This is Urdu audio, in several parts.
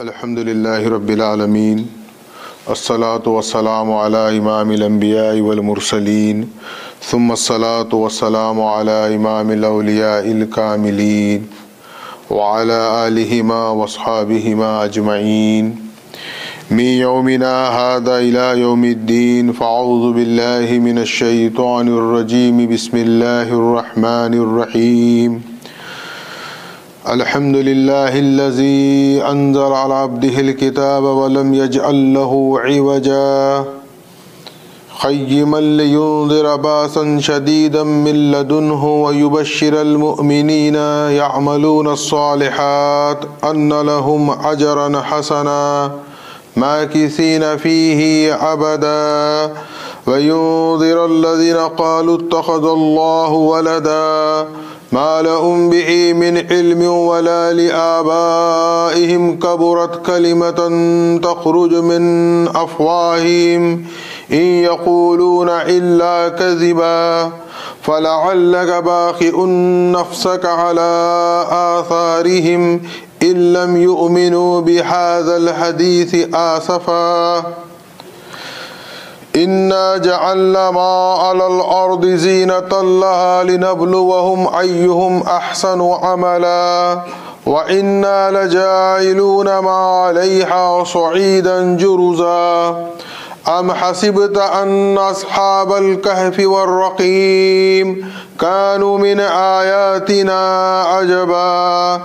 الحمدللہ رب العالمین الصلاۃ والسلام علی امام الانبیاء والمرسلین ثم الصلاۃ والسلام علی امام الاولیاء الکاملین وعلی آلہما واصحابہما اجمعین من یومنا ھذا الی یوم الدین فاعوذ باللہ من الشیطان الرجیم بسم اللہ الرحمن الرحیم الحمد للہ الذی انزل علی عبدہ الکتاب ولم یجعل لہ عوجا قیما لینذر باسا شدیدا من لدنہ ویبشر المؤمنین یعملون الصالحات ان لہم اجرا حسنا ماکثین فیہ ابدا وینذر الذین قالوا اتخذ اللہ ولدا ما لهم به من علم ولا لآبائهم كبرت كلمة تخرج من أفواههم إن يقولون إلا كذبا فلعلك باخع نفسك على آثارهم إن لم يؤمنوا بهذا الحديث آسفا إنا جعلنا ما على الأرض زينة لها لنبلوهم أيهم أحسن عملا وإنا لجاعلون ما عليها صعيدا جرزا أم حسبت أن أصحاب الكهف والرقيم كانوا من آياتنا عجبا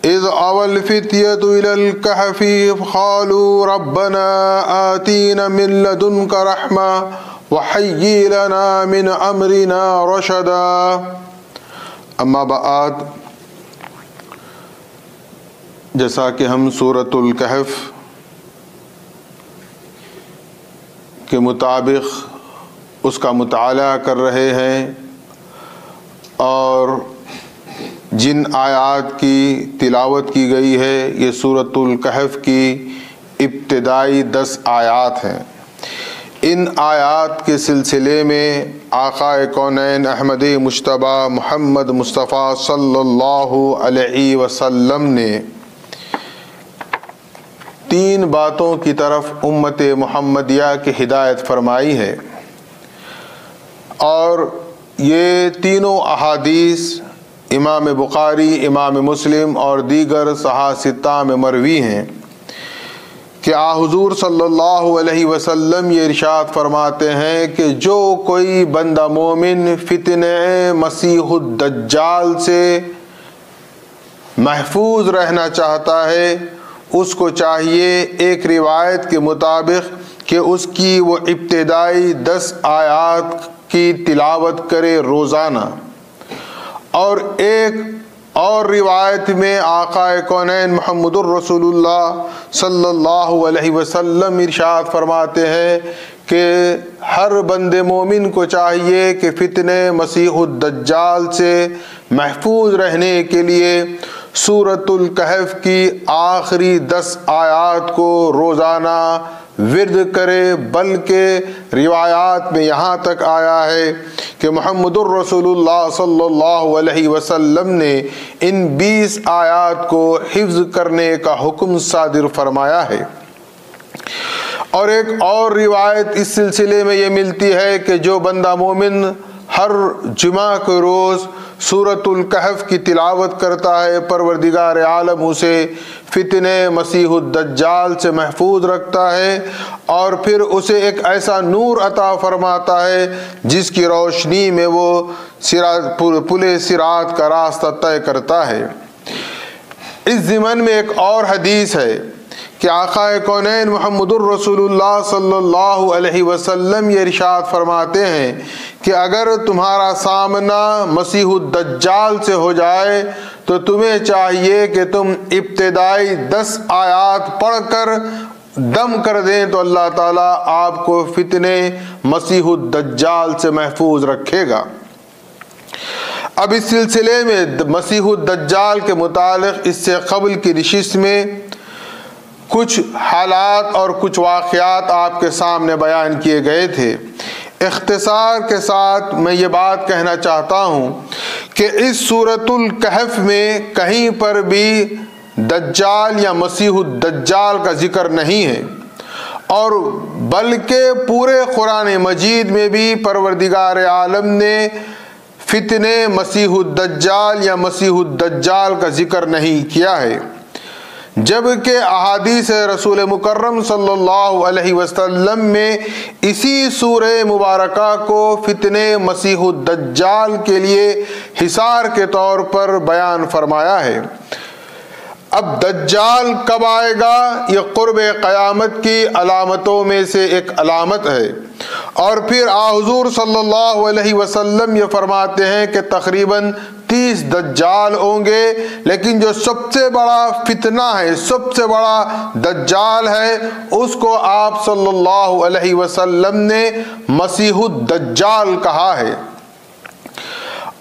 إذ أوى الفتية إلى الكهف قالوا ربنا آتينا من لدنك رحمة وهيئ لنا من أمرنا رشدا اما بعد، جیسا کہ ہم سورۃ الکہف کے مطابق اس کا مطالعہ کر رہے ہیں اور جن آیات کی تلاوت کی گئی ہے یہ سورۃ الکہف کی ابتدائی 10 آیات ہیں۔ ان آیات کے سلسلے میں آقا کونین احمد مجتبی محمد مصطفیٰ صلی اللہ علیہ وسلم نے 3 باتوں کی طرف امت محمدیہ کی ہدایت فرمائی ہے، اور یہ تینوں احادیث امام بخاری، امام مسلم اور دیگر صحاح میں مروی ہیں کہ حضور صلی اللہ علیہ وسلم یہ ارشاد فرماتے ہیں کہ جو کوئی بندہ مومن فتنہ مسیح الدجال سے محفوظ رہنا چاہتا ہے، اس کو چاہیے ایک روایت کے مطابق کہ اس کی وہ ابتدائی 10 آیات کی تلاوت کرے روزانہ، اور ایک اور روایت میں آقا کونین محمد الرسول اللہ صلی اللہ علیہ وسلم ارشاد فرماتے ہیں کہ ہر بندے مومن کو چاہیے کہ فتنہ مسیح الدجال سے محفوظ رہنے کے لیے سورۃ الکہف کی آخری 10 آیات کو روزانہ ورد کرے، بلکہ روایات میں یہاں تک آیا ہے کہ محمد الرسول اللہ صلی اللہ علیہ وسلم نے ان 20 آیات کو حفظ کرنے کا حکم صادر فرمایا ہے۔ اور ایک اور روایت اس سلسلے میں یہ ملتی ہے کہ جو بندہ مومن ہر جمعہ کے روز سورۃ الکہف کی تلاوت کرتا ہے، پروردگار عالم اسے فتنہ مسیح الدجال سے محفوظ رکھتا ہے، اور پھر اسے ایک ایسا نور عطا فرماتا ہے جس کی روشنی میں وہ پل صراط کا راستہ طے کرتا ہے۔ اس ضمن میں ایک اور حدیث ہے کہ آقا کونین محمد الرسول اللہ صلی اللہ علیہ وسلم یہ ارشاد فرماتے ہیں کہ اگر تمہارا سامنا مسیح الدجال سے ہو جائے تو تمہیں چاہیے کہ تم ابتدائی 10 آیات پڑھ کر دم کر دیں تو اللہ تعالیٰ آپ کو فتنہ مسیح الدجال سے محفوظ رکھے گا۔ اب اس سلسلے میں مسیح الدجال کے متعلق اس سے قبل کی نشست میں کچھ حالات اور کچھ واقعات آپ کے سامنے بیان کیے گئے تھے۔ اختصار کے ساتھ میں یہ بات کہنا چاہتا ہوں کہ اس سورۃ الکہف میں کہیں پر بھی دجال یا مسیح الدجال کا ذکر نہیں ہے، اور بلکہ پورے قرآن مجید میں بھی پروردگار عالم نے فتنے مسیح الدجال یا مسیح الدجال کا ذکر نہیں کیا ہے، جبکہ احادیث رسول مکرم صلی اللہ علیہ وسلم میں اسی سورہ مبارکہ کو فتنے مسیح الدجال کے لیے حصار کے طور پر بیان فرمایا ہے۔ اب دجال کب آئے گا؟ یہ قرب قیامت کی علامتوں میں سے ایک علامت ہے، اور پھر حضور صلی اللہ علیہ وسلم یہ فرماتے ہیں کہ تقریباً 30 دجال ہوں گے، لیکن جو سب سے بڑا فتنہ ہے، سب سے بڑا دجال ہے، اس کو آپ صلی اللہ علیہ وسلم نے مسیح الدجال کہا ہے۔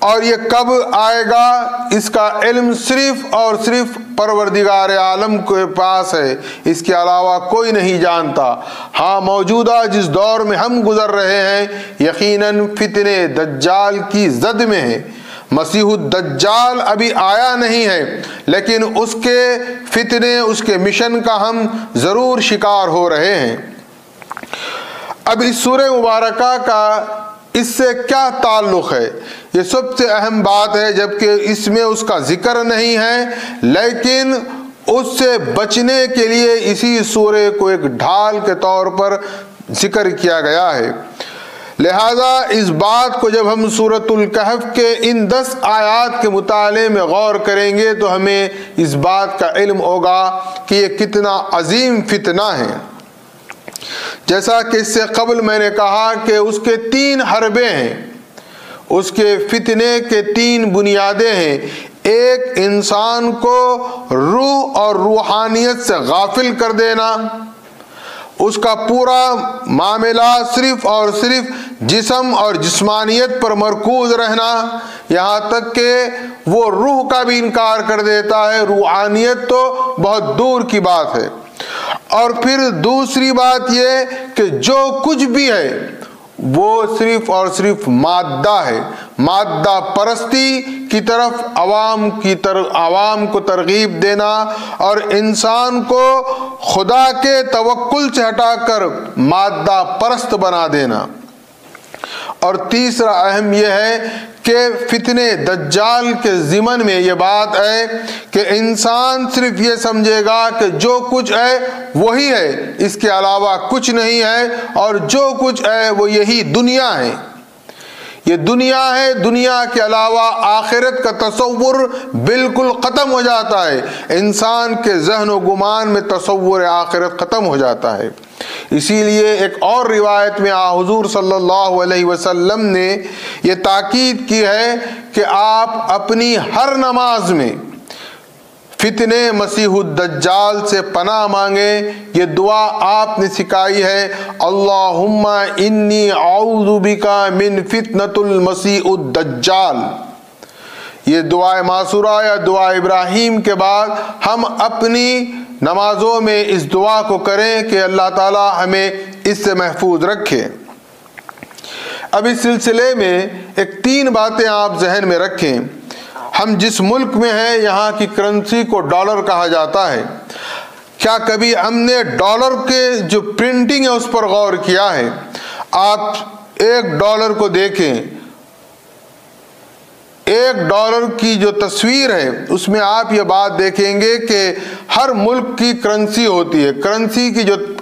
اور یہ کب آئے گا اس کا علم صرف اور صرف پروردگار عالم کے پاس ہے، اس کے علاوہ کوئی نہیں جانتا۔ ہاں، موجودہ جس دور میں ہم گزر رہے ہیں یقیناً فتنے دجال کی زد میں ہے۔ مسیح الدجال ابھی آیا نہیں ہے، لیکن اس کے فتنے، اس کے مشن کا ہم ضرور شکار ہو رہے ہیں۔ اب اس سورہ مبارکہ کا اس سے کیا تعلق ہے؟ یہ سب سے اہم بات ہے، جبکہ اس میں اس کا ذکر نہیں ہے، لیکن اس سے بچنے کے لیے اسی سورہ کو ایک ڈھال کے طور پر ذکر کیا گیا ہے۔ لہذا اس بات کو جب ہم سورۃ الکہف کے ان 10 آیات کے مطالعے میں غور کریں گے تو ہمیں اس بات کا علم ہوگا کہ یہ کتنا عظیم فتنہ ہے۔ جیسا کہ اس سے قبل میں نے کہا کہ اس کے 3 حربے ہیں، اس کے فتنے کے 3 بنیادیں ہیں۔ ایک، انسان کو روح اور روحانیت سے غافل کر دینا، اس کا پورا معاملہ صرف اور صرف جسم اور جسمانیت پر مرکوز رہنا، یہاں تک کہ وہ روح کا بھی انکار کر دیتا ہے، روحانیت تو بہت دور کی بات ہے۔ اور پھر دوسری بات یہ کہ جو کچھ بھی ہے وہ صرف اور صرف مادہ ہے، مادہ پرستی کی طرف عوام کو ترغیب دینا، اور انسان کو خدا کے توکل سے ہٹا کر مادہ پرست بنا دینا۔ اور تیسرا اہم یہ ہے کہ فتنے دجال کے ضمن میں یہ بات ہے کہ انسان صرف یہ سمجھے گا کہ جو کچھ ہے وہی ہے، اس کے علاوہ کچھ نہیں ہے، اور جو کچھ ہے وہ یہی دنیا ہے، یہ دنیا ہے، دنیا کے علاوہ آخرت کا تصور بالکل ختم ہو جاتا ہے، انسان کے ذہن و گمان میں تصور آخرت ختم ہو جاتا ہے۔ اسی لیے ایک اور روایت میں حضور صلی اللہ علیہ وسلم نے یہ تاکید کی ہے کہ آپ اپنی ہر نماز میں فتنے مسیح الدجال سے پناہ مانگیں۔ یہ دعا آپ نے سکھائی ہے، اللہم انی اعوذ بک من فتنۃ المسیح الدجال۔ یہ دعا معصورہ یا دعا ابراہیم کے بعد ہم اپنی نمازوں میں اس دعا کو کریں کہ اللہ تعالی ہمیں اس سے محفوظ رکھے۔ اب اس سلسلے میں ایک 3 باتیں آپ ذہن میں رکھیں۔ ہم جس ملک میں ہیں یہاں کی کرنسی کو ڈالر کہا جاتا ہے۔ کیا کبھی ہم نے ڈالر کے جو پرنٹنگ ہے اس پر غور کیا ہے؟ آپ $1 کو دیکھیں، $1 کی جو تصویر ہے اس میں آپ یہ بات دیکھیں گے کہ ہر ملک کی کرنسی ہوتی ہے،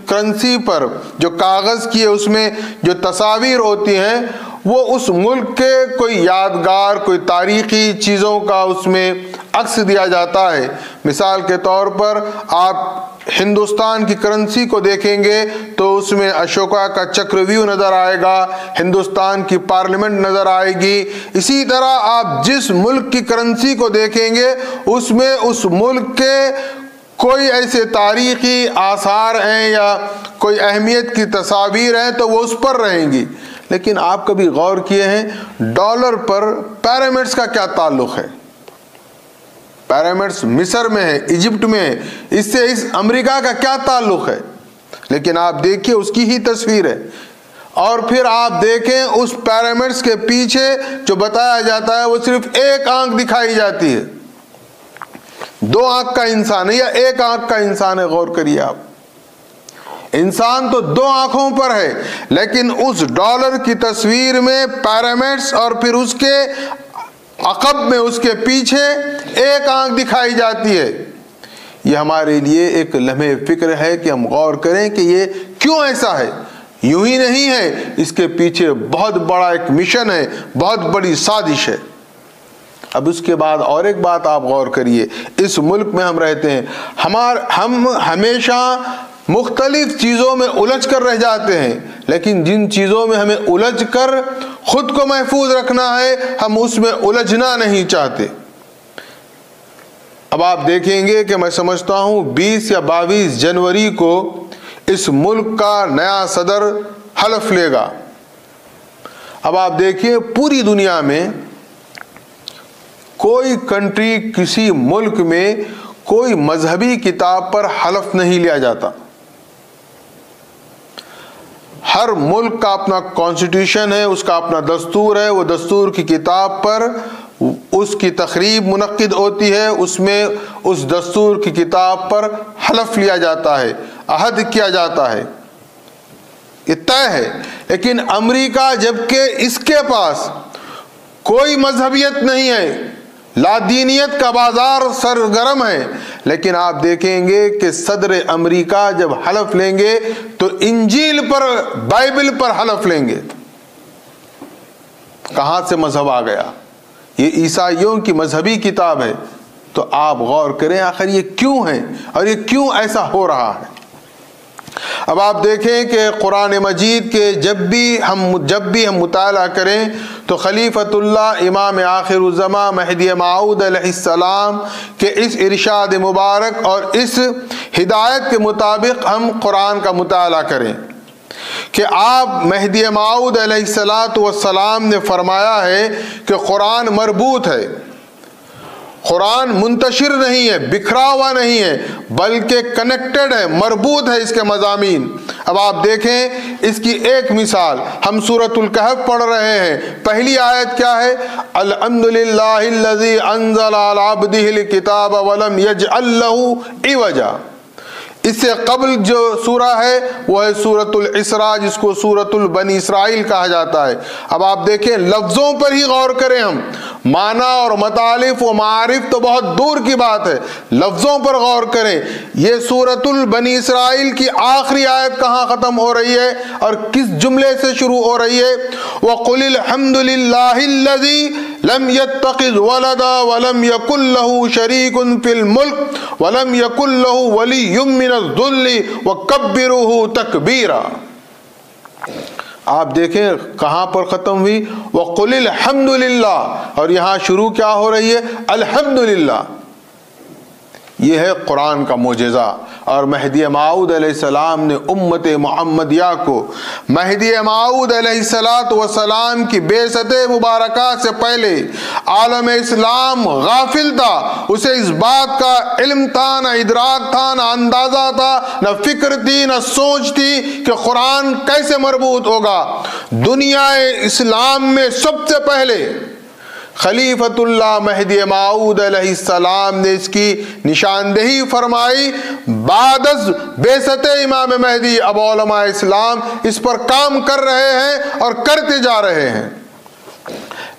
کرنسی پر جو کاغذ کی ہے اس میں جو تصاویر ہوتی ہیں وہ اس ملک کے کوئی یادگار، کوئی تاریخی چیزوں کا اس میں عکس دیا جاتا ہے۔ مثال کے طور پر آپ ہندوستان کی کرنسی کو دیکھیں گے تو اس میں اشوکا کا چکرویو نظر آئے گا، ہندوستان کی پارلیمنٹ نظر آئے گی۔ اسی طرح آپ جس ملک کی کرنسی کو دیکھیں گے اس میں اس ملک کے کوئی ایسے تاریخی آثار ہیں یا کوئی اہمیت کی تصاویر ہیں تو وہ اس پر رہیں گی۔ لیکن آپ کبھی غور کیے ہیں ڈالر پر پیرامڈس کا کیا تعلق ہے؟ پیرامڈس مصر میں ہے، ایجپٹ میں ہے، اس سے اس امریکہ کا کیا تعلق ہے؟ لیکن آپ دیکھیے اس کی ہی تصویر ہے، اور پھر آپ دیکھیں اس پیرامڈس کے پیچھے جو بتایا جاتا ہے وہ صرف ایک آنکھ دکھائی جاتی ہے۔ 2 آنکھ کا انسان ہے یا 1 آنکھ کا انسان ہے؟ غور کریے آپ، انسان تو 2 آنکھوں پر ہے، لیکن اس ڈالر کی تصویر میں پیرامڈس اور پھر اس کے عقب میں اس کے پیچھے 1 آنکھ دکھائی جاتی ہے۔ یہ ہمارے لیے ایک لمحہ فکر ہے کہ ہم غور کریں کہ یہ کیوں ایسا ہے۔ یوں ہی نہیں ہے، اس کے پیچھے بہت بڑا ایک مشن ہے، بہت بڑی سازش ہے۔ اب اس کے بعد اور ایک بات آپ غور کریے، اس ملک میں ہم رہتے ہیں، ہم ہمیشہ مختلف چیزوں میں الجھ کر رہ جاتے ہیں، لیکن جن چیزوں میں ہمیں الجھ کر خود کو محفوظ رکھنا ہے ہم اس میں الجھنا نہیں چاہتے۔ اب آپ دیکھیں گے کہ میں سمجھتا ہوں 20 یا 22 جنوری کو اس ملک کا نیا صدر حلف لے گا۔ اب آپ دیکھیے پوری دنیا میں کوئی کنٹری، کسی ملک میں کوئی مذہبی کتاب پر حلف نہیں لیا جاتا۔ ہر ملک کا اپنا کانسٹیٹیوشن ہے، اس کا اپنا دستور ہے، وہ دستور کی کتاب پر اس کی تقریب منعقد ہوتی ہے، اس میں اس دستور کی کتاب پر حلف لیا جاتا ہے، عہد کیا جاتا ہے، یہ طے ہے۔ لیکن امریکہ جبکہ اس کے پاس کوئی مذہبیت نہیں ہے، لادینیت کا بازار سرگرم ہے، لیکن آپ دیکھیں گے کہ صدر امریکہ جب حلف لیں گے تو انجیل پر، بائبل پر حلف لیں گے۔ کہاں سے مذہب آ گیا؟ یہ عیسائیوں کی مذہبی کتاب ہے۔ تو آپ غور کریں آخر یہ کیوں ہے اور یہ کیوں ایسا ہو رہا ہے۔ اب آپ دیکھیں کہ قرآن مجید کے جب بھی ہم مطالعہ کریں تو خلیفۃ اللہ امام آخر الزمان مہدی موعود علیہ السلام کے اس ارشاد مبارک اور اس ہدایت کے مطابق ہم قرآن کا مطالعہ کریں کہ آپ مہدی موعود علیہ السلام نے فرمایا ہے کہ قرآن مربوط ہے، قرآن منتشر نہیں ہے، بکھرا ہوا نہیں ہے، بلکہ کنیکٹڈ ہے، مربوط ہے اس کے مضامین۔ اب آپ دیکھیں اس کی ایک مثال، ہم سورۃ الکہف پڑھ رہے ہیں، پہلی آیت کیا ہے؟ الحمدللہ الذی انزل علی عبدہ الکتاب ولم یجعل لہ عوجا۔ اس سے قبل جو سورہ ہے وہ ہے سورۃ الاسراء، جس کو سورۃ البنی اسرائیل کہا جاتا ہے۔ اب آپ دیکھیں لفظوں پر ہی غور کریں، ہم معنی اور متعارف و معارف تو بہت دور کی بات ہے، لفظوں پر غور کریں۔ یہ سورۃ البنی اسرائیل کی آخری آیت کہاں ختم ہو رہی ہے اور کس جملے سے شروع ہو رہی ہے؟ وَقُلِ الْحَمْدُ لِلَّهِ الَّذِي لَمْ يَتَّخِذْ وَلَدًا وَلَمْ يَكُنْ لَهُ شَرِيكٌ فِي الْمُلْكِ وَلَمْ يَكُنْ لَهُ وَلِيٌّ مِّنَ الذُّلِّ وَكَبِّرُوهُ تَكْبِيرًا۔ آپ دیکھیں کہاں پر ختم ہوئی؟ وَقُلِ الْحَمْدُ لِلَّهِ، اور یہاں شروع کیا ہو رہی ہے؟ الحمدللہ۔ یہ ہے قرآن کا معجزہ۔ اور مہدی موعود علیہ السلام نے امت محمدیہ کو مہدی موعود علیہ السلام کی بعثت مبارکہ سے پہلے عالم اسلام غافل تھا، اسے اس بات کا علم تھا، نہ ادراک تھا، نہ اندازہ تھا، نہ فکر تھی، نہ سوچ تھی کہ قرآن کیسے مربوط ہوگا۔ دنیا اسلام میں سب سے پہلے خلیفۃ اللہ مہدی موعود علیہ السلام نے اس کی نشاندہی فرمائی۔ بعد از بعثت امام مہدی اب علماء اسلام اس پر کام کر رہے ہیں اور کرتے جا رہے ہیں،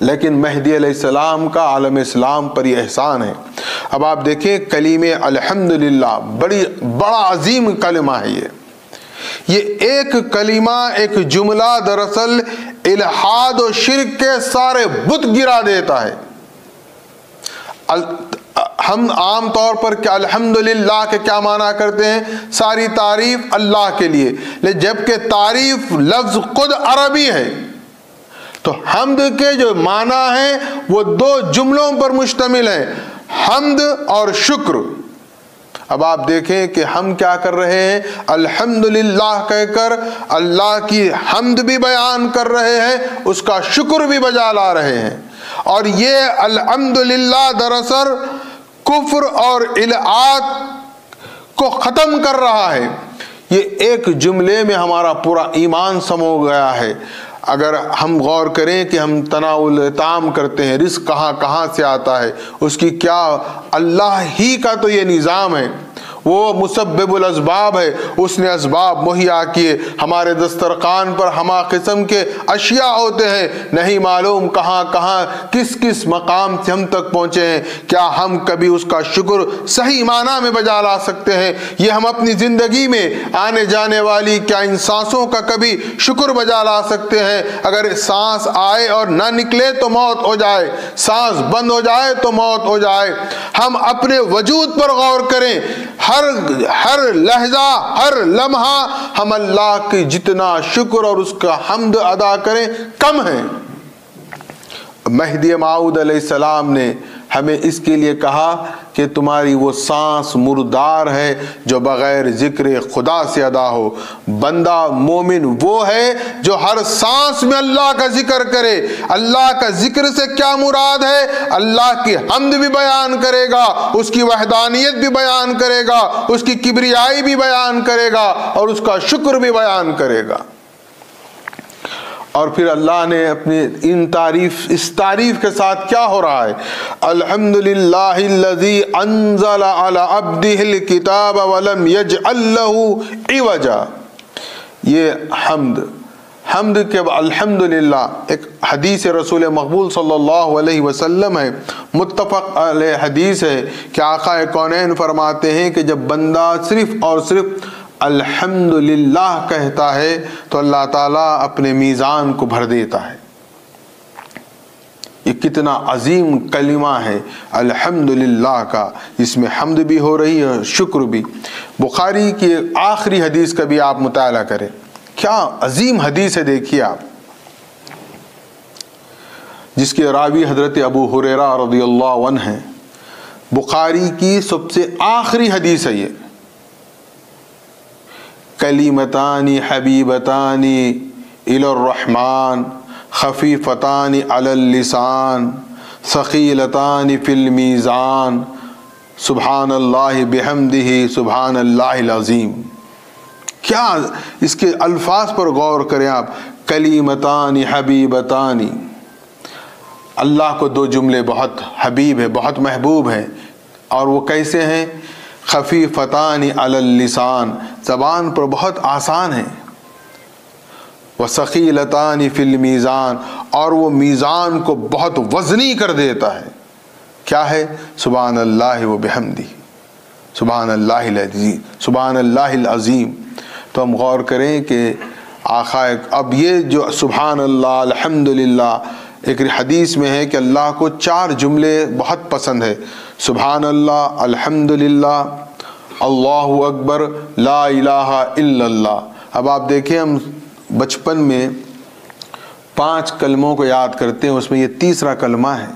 لیکن مہدی علیہ السلام کا عالم اسلام پر یہ احسان ہے۔ اب آپ دیکھیں کلمہ الحمدللہ بڑا عظیم کلمہ ہے۔ یہ ایک کلمہ، ایک جملہ دراصل الحاد و شرک کے سارے بت گرا دیتا ہے۔ ہم عام طور پر الحمدللہ کے کیا معنی کرتے ہیں؟ ساری تعریف اللہ کے لیے، جبکہ تعریف لفظ خود عربی ہے۔ تو حمد کے جو معنی ہیں وہ 2 جملوں پر مشتمل ہیں، حمد اور شکر۔ اب آپ دیکھیں کہ ہم کیا کر رہے ہیں؟ الحمدللہ کہہ کر اللہ کی حمد بھی بیان کر رہے ہیں، اس کا شکر بھی بجا لا رہے ہیں۔ اور یہ الحمدللہ دراصل کفر اور الہات کو ختم کر رہا ہے۔ یہ ایک جملے میں ہمارا پورا ایمان سمو گیا ہے۔ اگر ہم غور کریں کہ ہم تناول طعام کرتے ہیں، رزق کہاں کہاں سے آتا ہے، اس کی کیا، اللہ ہی کا تو یہ نظام ہے، وہ مسبب الاسباب ہے، اس نے اسباب مہیا کیے۔ ہمارے دسترخوان پر ہما قسم کے اشیاء ہوتے ہیں، نہیں معلوم کہاں کہاں کس کس مقام سے ہم تک پہنچے ہیں، کیا ہم کبھی اس کا شکر صحیح معنی میں بجا لا سکتے ہیں؟ یہ ہم اپنی زندگی میں آنے جانے والی کیا ان سانسوں کا کبھی شکر بجا لا سکتے ہیں؟ اگر سانس آئے اور نہ نکلے تو موت ہو جائے، سانس بند ہو جائے تو موت ہو جائے۔ ہم اپنے وجود پر غور کریں، ہر لحظہ ہر لمحہ ہم اللہ کی جتنا شکر اور اس کا حمد ادا کریں کم ہے۔ مہدی موعود علیہ السلام نے ہمیں اس کے لیے کہا کہ تمہاری وہ سانس مردار ہے جو بغیر ذکر خدا سے ادا ہو۔ بندہ مومن وہ ہے جو ہر سانس میں اللہ کا ذکر کرے۔ اللہ کا ذکر سے کیا مراد ہے؟ اللہ کی حمد بھی بیان کرے گا، اس کی وحدانیت بھی بیان کرے گا، اس کی کبریائی بھی بیان کرے گا اور اس کا شکر بھی بیان کرے گا۔ اور پھر اللہ نے اپنی اس تعریف کے ساتھ کیا ہو رہا ہے؟ الحمدللہ الذی انزل علی عبدہ الکتاب ولم یجعل لہ عوجا۔ یہ حمد کے الحمدللہ ایک حدیث رسول مقبول صلی اللہ علیہ وسلم ہے، متفق علیہ حدیث ہے کہ آقا کونین فرماتے ہیں کہ جب بندہ صرف اور صرف الحمدللہ کہتا ہے تو اللہ تعالیٰ اپنے میزان کو بھر دیتا ہے۔ یہ کتنا عظیم کلمہ ہے الحمدللہ کا، اس میں حمد بھی ہو رہی ہے، شکر بھی۔ بخاری کی آخری حدیث کا بھی آپ مطالعہ کریں، کیا عظیم حدیث ہے، دیکھیے آپ، جس کے راوی حضرت ابو ہریرہ رضی اللہ عنہ ہیں۔ بخاری کی سب سے آخری حدیث ہے یہ، کلیمتان حبیبتان الی الرحمن خفیفتان علی اللسان ثقیلتان فی المیزان سبحان اللہ بحمدہ سبحان اللہ العظیم۔ کیا اس کے الفاظ پر غور کریں آپ، کلیمتان حبیبتان، اللہ کو دو جملے بہت حبیب ہے، بہت محبوب ہیں، اور وہ کیسے ہیں؟ خفیفتان علی اللسان، زبان پر بہت آسان ہیں، وثقیلتان فی المیزان، اور وہ میزان کو بہت وزنی کر دیتا ہے۔ کیا ہے؟ سبحان اللہ و بحمدہ سبحان اللہ العظیم، سبحان اللہ العظیم۔ تو ہم غور کریں کہ آقا، اب یہ جو سبحان اللہ الحمدللہ، ایک حدیث میں ہے کہ اللہ کو 4 جملے بہت پسند ہے، سبحان اللہ، الحمدللہ، اللہ اکبر، لا الہ الا اللہ۔ اب آپ دیکھیں، ہم بچپن میں 5 کلموں کو یاد کرتے ہیں، اس میں یہ تیسرا کلمہ ہے،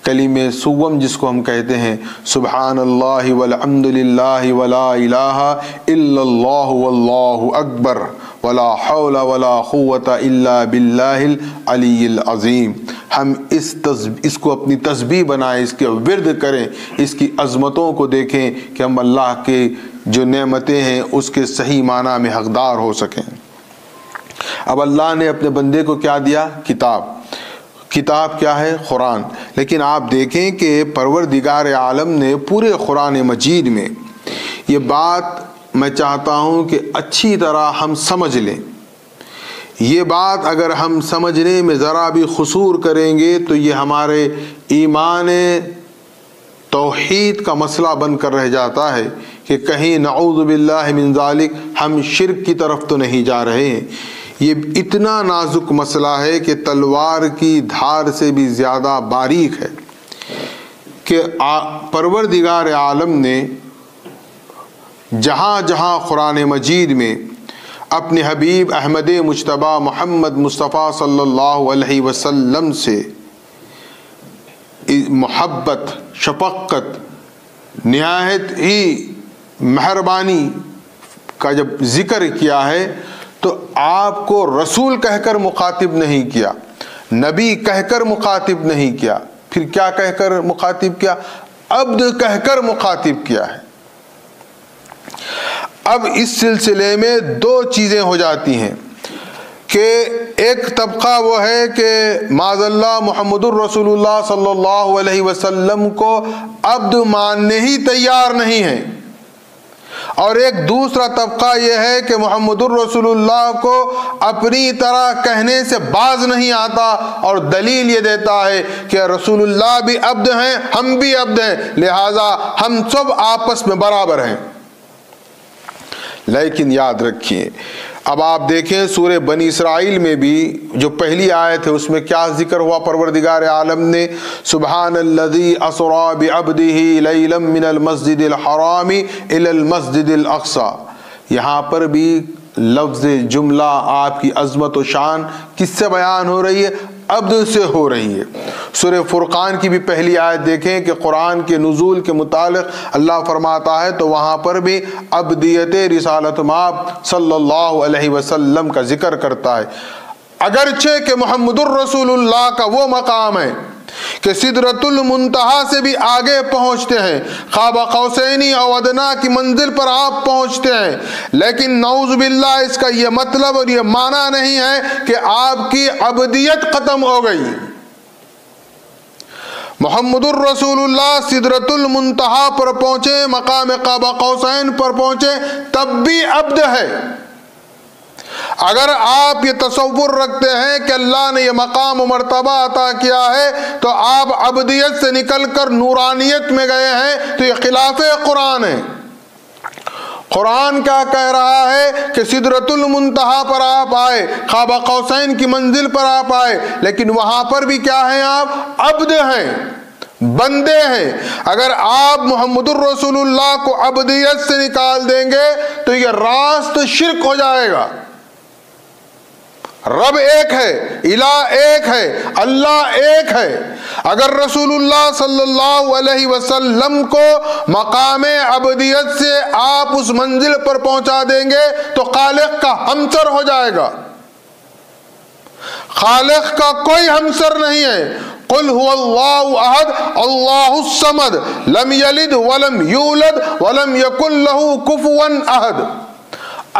کلمہ سوم جس کو ہم کہتے ہیں، سبحان اللہ والحمدللہ ولا الہ الا اللہ واللہ اکبر ولا حول ولا قوت الا باللہ العلی العظیم۔ ہم اس کو اپنی تسبیح بنائیں، اس کے ورد کریں، اس کی عظمتوں کو دیکھیں کہ ہم اللہ کے جو نعمتیں ہیں اس کے صحیح معنی میں حقدار ہو سکیں۔ اب اللہ نے اپنے بندے کو کیا دیا؟ کتاب کیا ہے؟ قرآن۔ لیکن آپ دیکھیں کہ پروردگار عالم نے پورے قرآن مجید میں، یہ بات میں چاہتا ہوں کہ اچھی طرح ہم سمجھ لیں، یہ بات اگر ہم سمجھنے میں ذرا بھی قصور کریں گے تو یہ ہمارے ایمان توحید کا مسئلہ بن کر رہ جاتا ہے کہ کہیں نعوذ باللہ من ذالک ہم شرک کی طرف تو نہیں جا رہے ہیں۔ یہ اتنا نازک مسئلہ ہے کہ تلوار کی دھار سے بھی زیادہ باریک ہے کہ پروردگار عالم نے جہاں جہاں قرآن مجید میں اپنے حبیب احمد مجتبیٰ محمد مصطفیٰ صلی اللہ علیہ وسلم سے محبت، شفقت، نہایت ہی مہربانی کا جب ذکر کیا ہے تو آپ کو رسول کہہ کر مخاطب نہیں کیا، نبی کہہ کر مخاطب نہیں کیا، پھر کیا کہہ کر مخاطب کیا؟ عبد کہہ کر مخاطب کیا ہے۔ اب اس سلسلے میں 2 چیزیں ہو جاتی ہیں کہ ایک طبقہ وہ ہے کہ معاذ اللہ محمد الرسول اللہ صلی اللہ علیہ وسلم کو عبد ماننے ہی تیار نہیں ہے، اور ایک دوسرا طبقہ یہ ہے کہ محمد الرسول اللہ کو اپنی طرح کہنے سے باز نہیں آتا، اور دلیل یہ دیتا ہے کہ رسول اللہ بھی عبد ہیں، ہم بھی عبد ہیں، لہذا ہم سب آپس میں برابر ہیں۔ لیکن یاد رکھیے، اب آپ دیکھیں سورہ بنی اسرائیل میں بھی جو پہلی آیت ہے اس میں کیا ذکر ہوا پروردگار عالم نے، سبحان الذی اسری بعبدہ لیلا من المسجد الحرام الی المسجد الاقصی۔ یہاں پر بھی لفظ جملہ آپ کی عظمت و شان کس سے بیان ہو رہی ہے؟ عبد سے ہو رہی ہے۔ سورہ فرقان کی بھی پہلی آیت دیکھیں کہ قرآن کے نزول کے متعلق اللہ فرماتا ہے تو وہاں پر بھی عبدیت رسالت مآب صلی اللہ علیہ وسلم کا ذکر کرتا ہے، اگرچہ کہ محمد الرسول اللہ کا وہ مقام ہے کہ سدرۃ المنتہا سے بھی آگے پہنچتے ہیں، قاب قوسین او ادنا کی منزل پر آپ پہنچتے ہیں، لیکن نعوذ باللہ اس کا یہ مطلب اور یہ معنی نہیں ہے کہ آپ کی عبدیت ختم ہو گئی۔ محمد الرسول اللہ سدرۃ المنتہا پر پہنچے، مقام قاب قوسین پر پہنچے، تب بھی عبد ہے۔ اگر آپ یہ تصور رکھتے ہیں کہ اللہ نے یہ مقام و مرتبہ عطا کیا ہے تو آپ عبدیت سے نکل کر نورانیت میں گئے ہیں، تو یہ خلاف قرآن ہے۔ قرآن کیا کہہ رہا ہے کہ سدرۃ المنتہا پر آپ آئے، قاب قوسین کی منزل پر آپ آئے، لیکن وہاں پر بھی کیا ہیں؟ آپ عبد ہیں، بندے ہیں۔ اگر آپ محمد الرسول اللہ کو عبدیت سے نکال دیں گے تو یہ راست شرک ہو جائے گا۔ رب ایک ہے، الہ ایک ہے، اللہ ایک ہے۔ اگر رسول اللہ صلی اللہ علیہ وسلم کو مقام عبدیت سے آپ اس منزل پر پہنچا دیں گے تو خالق کا ہمسر ہو جائے گا۔ خالق کا کوئی ہمسر نہیں ہے۔ قل هو اللہ احد اللہ الصمد لم یلد ولم یولد ولم یکن له کفوا احد۔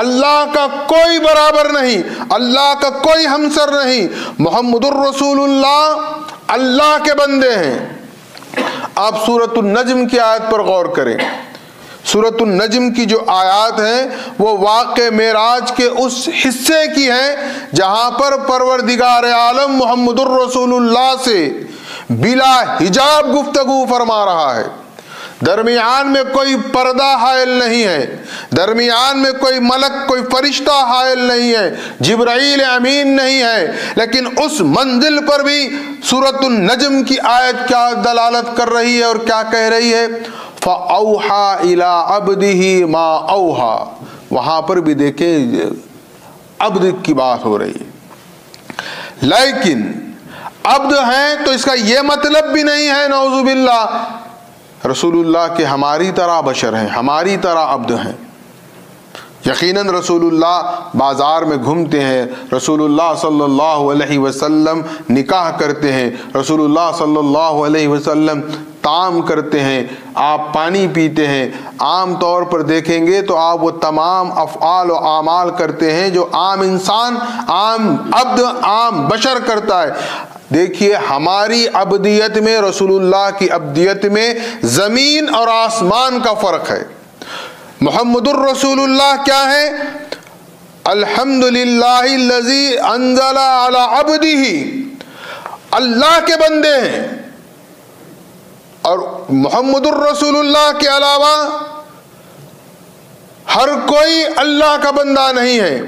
اللہ کا کوئی برابر نہیں، اللہ کا کوئی ہمسر نہیں۔ محمد الرسول اللہ اللہ کے بندے ہیں۔ آپ سورۃ النجم کی آیت پر غور کریں۔ سورۃ النجم کی جو آیات ہیں وہ واقع معراج کے اس حصے کی ہیں جہاں پر پروردگار عالم محمد الرسول اللہ سے بلا حجاب گفتگو فرما رہا ہے۔ درمیان میں کوئی پردہ حائل نہیں ہے، درمیان میں کوئی ملک کوئی فرشتہ حائل نہیں ہے، جبرائیل امین نہیں ہے، لیکن اس منزل پر بھی سورۃ النجم کی آیت کیا دلالت کر رہی ہے اور کیا کہہ رہی ہے؟ فَأَوْحَى إِلَىٰ عَبْدِهِ مَا أَوْحَى۔ وہاں پر بھی دیکھیں عبد کی بات ہو رہی ہے، لیکن عبد ہیں تو اس کا یہ مطلب بھی نہیں ہے نعوذ باللہ رسول اللہ کے ہماری طرح بشر ہیں، ہماری طرح عبد ہیں۔ یقیناً رسول اللہ بازار میں گھومتے ہیں، رسول اللہ صلی اللہ علیہ وسلم نکاح کرتے ہیں، رسول اللہ صلی اللہ علیہ وسلم طعام کرتے ہیں، آپ پانی پیتے ہیں۔ عام طور پر دیکھیں گے تو آپ وہ تمام افعال و اعمال کرتے ہیں جو عام انسان، عام عبد، عام بشر کرتا ہے۔ دیکھیے ہماری عبدیت میں رسول اللہ کی عبدیت میں زمین اور آسمان کا فرق ہے۔ محمد الرسول اللہ کیا ہے؟ الحمدللہ الذی انزل علی عبدہ، اللہ کے بندے ہیں، اور محمد الرسول اللہ کے علاوہ ہر کوئی اللہ کا بندہ نہیں ہے۔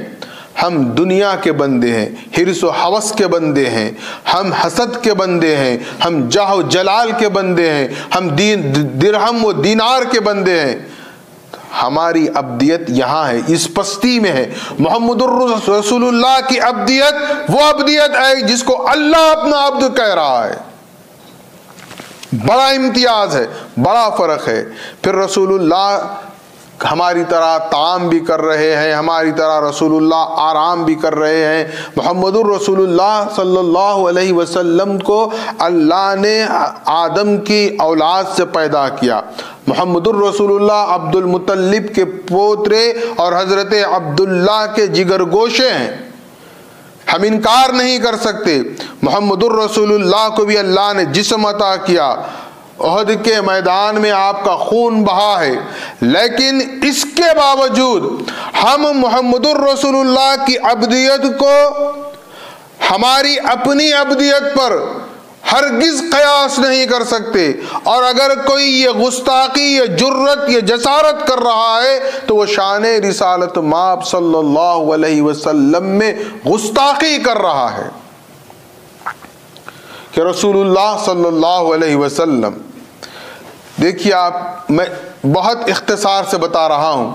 ہم دنیا کے بندے ہیں، حرص و حوث کے بندے ہیں، ہم حسد کے بندے ہیں، ہم جاہ و جلال کے بندے ہیں، ہم درہم و دینار کے بندے ہیں۔ ہماری عبدیت یہاں ہے، اس پستی میں ہے۔ محمد الرسول اللہ کی عبدیت وہ عبدیت ہے جس کو اللہ اپنا عبد کہہ رہا ہے۔ بڑا امتیاز ہے، بڑا فرق ہے۔ پھر رسول اللہ ہماری طرح طعام بھی کر رہے ہیں، ہماری طرح رسول اللہ آرام بھی کر رہے ہیں۔ محمد الرسول اللہ صلی اللہ علیہ وسلم کو اللہ نے آدم کی اولاد سے پیدا کیا۔ محمد الرسول اللہ عبد المطلب کے پوترے اور حضرت عبداللہ کے جگر گوشے ہیں۔ ہم انکار نہیں کر سکتے محمد الرسول اللہ کو بھی اللہ نے جسم عطا کیا، احد کے میدان میں آپ کا خون بہا ہے، لیکن اس کے باوجود ہم محمد الرسول اللہ کی عبدیت کو ہماری اپنی عبدیت پر ہرگز قیاس نہیں کر سکتے، اور اگر کوئی یہ گستاخی، یہ جرت، یہ جسارت کر رہا ہے تو وہ شان رسالت مآب صلی اللہ علیہ وسلم میں گستاخی کر رہا ہے کہ رسول اللہ صلی اللہ علیہ وسلم، دیکھیے آپ، میں بہت اختصار سے بتا رہا ہوں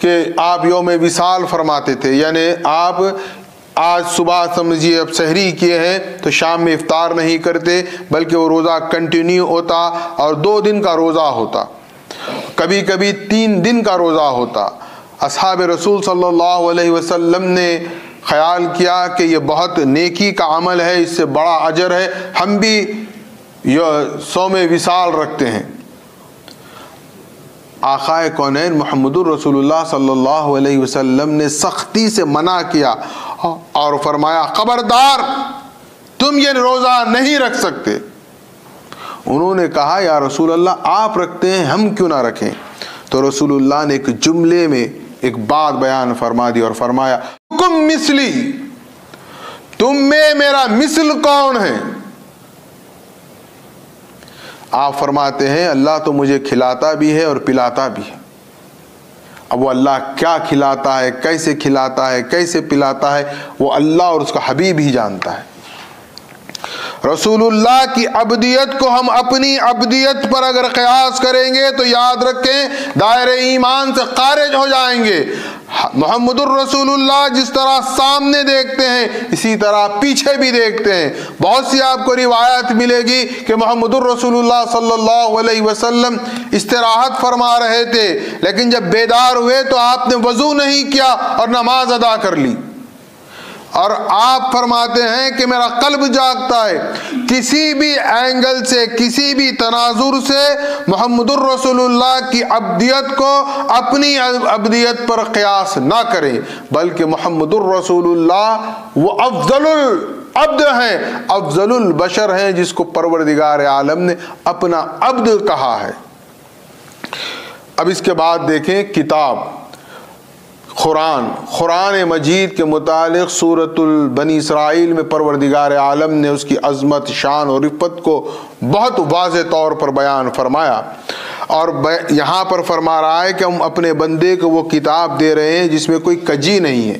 کہ آپ یوم وصال فرماتے تھے، یعنی آپ آج صبح سمجھیے اب سحری کیے ہیں تو شام میں افطار نہیں کرتے، بلکہ وہ روزہ کنٹینیو ہوتا اور 2 دن کا روزہ ہوتا، کبھی کبھی 3 دن کا روزہ ہوتا۔ اصحاب رسول صلی اللہ علیہ وسلم نے خیال کیا کہ یہ بہت نیکی کا عمل ہے، اس سے بڑا اجر ہے، ہم بھی صوم وصال رکھتے ہیں۔ آقائے کونین محمد الرسول اللہ صلی اللہ علیہ وسلم نے سختی سے منع کیا اور فرمایا خبردار تم یہ روزہ نہیں رکھ سکتے۔ انہوں نے کہا یا رسول اللہ آپ رکھتے ہیں ہم کیوں نہ رکھیں؟ تو رسول اللہ نے ایک جملے میں ایک بات بیان فرما دی اور فرمایا حکم مثلی، تم میں میرا مثل کون ہے؟ آپ فرماتے ہیں اللہ تو مجھے کھلاتا بھی ہے اور پلاتا بھی ہے۔ اب وہ اللہ کیا کھلاتا ہے، کیسے کھلاتا ہے، کیسے پلاتا ہے، وہ اللہ اور اس کا حبیب ہی جانتا ہے۔ رسول اللہ کی عبدیت کو ہم اپنی عبدیت پر اگر قیاس کریں گے تو یاد رکھیں دائرہ ایمان سے خارج ہو جائیں گے۔ محمد الرسول اللہ جس طرح سامنے دیکھتے ہیں اسی طرح پیچھے بھی دیکھتے ہیں۔ بہت سی آپ کو روایت ملے گی کہ محمد الرسول اللہ صلی اللہ علیہ وسلم استراحت فرما رہے تھے، لیکن جب بیدار ہوئے تو آپ نے وضو نہیں کیا اور نماز ادا کر لی، اور آپ فرماتے ہیں کہ میرا قلب جاگتا ہے۔ کسی بھی اینگل سے، کسی بھی تناظر سے محمد الرسول اللہ کی عبدیت کو اپنی عبدیت پر قیاس نہ کریں، بلکہ محمد الرسول اللہ وہ افضل العبد ہیں، افضل البشر ہیں، جس کو پروردگار عالم نے اپنا عبد کہا ہے۔ اب اس کے بعد دیکھیں کتاب قرآن مجید کے متعلق سورۃ بنی اسرائیل میں پروردگار عالم نے اس کی عظمت، شان اور رفعت کو بہت واضح طور پر بیان فرمایا، اور یہاں پر فرما رہا ہے کہ ہم اپنے بندے کو وہ کتاب دے رہے ہیں جس میں کوئی کجی نہیں ہے۔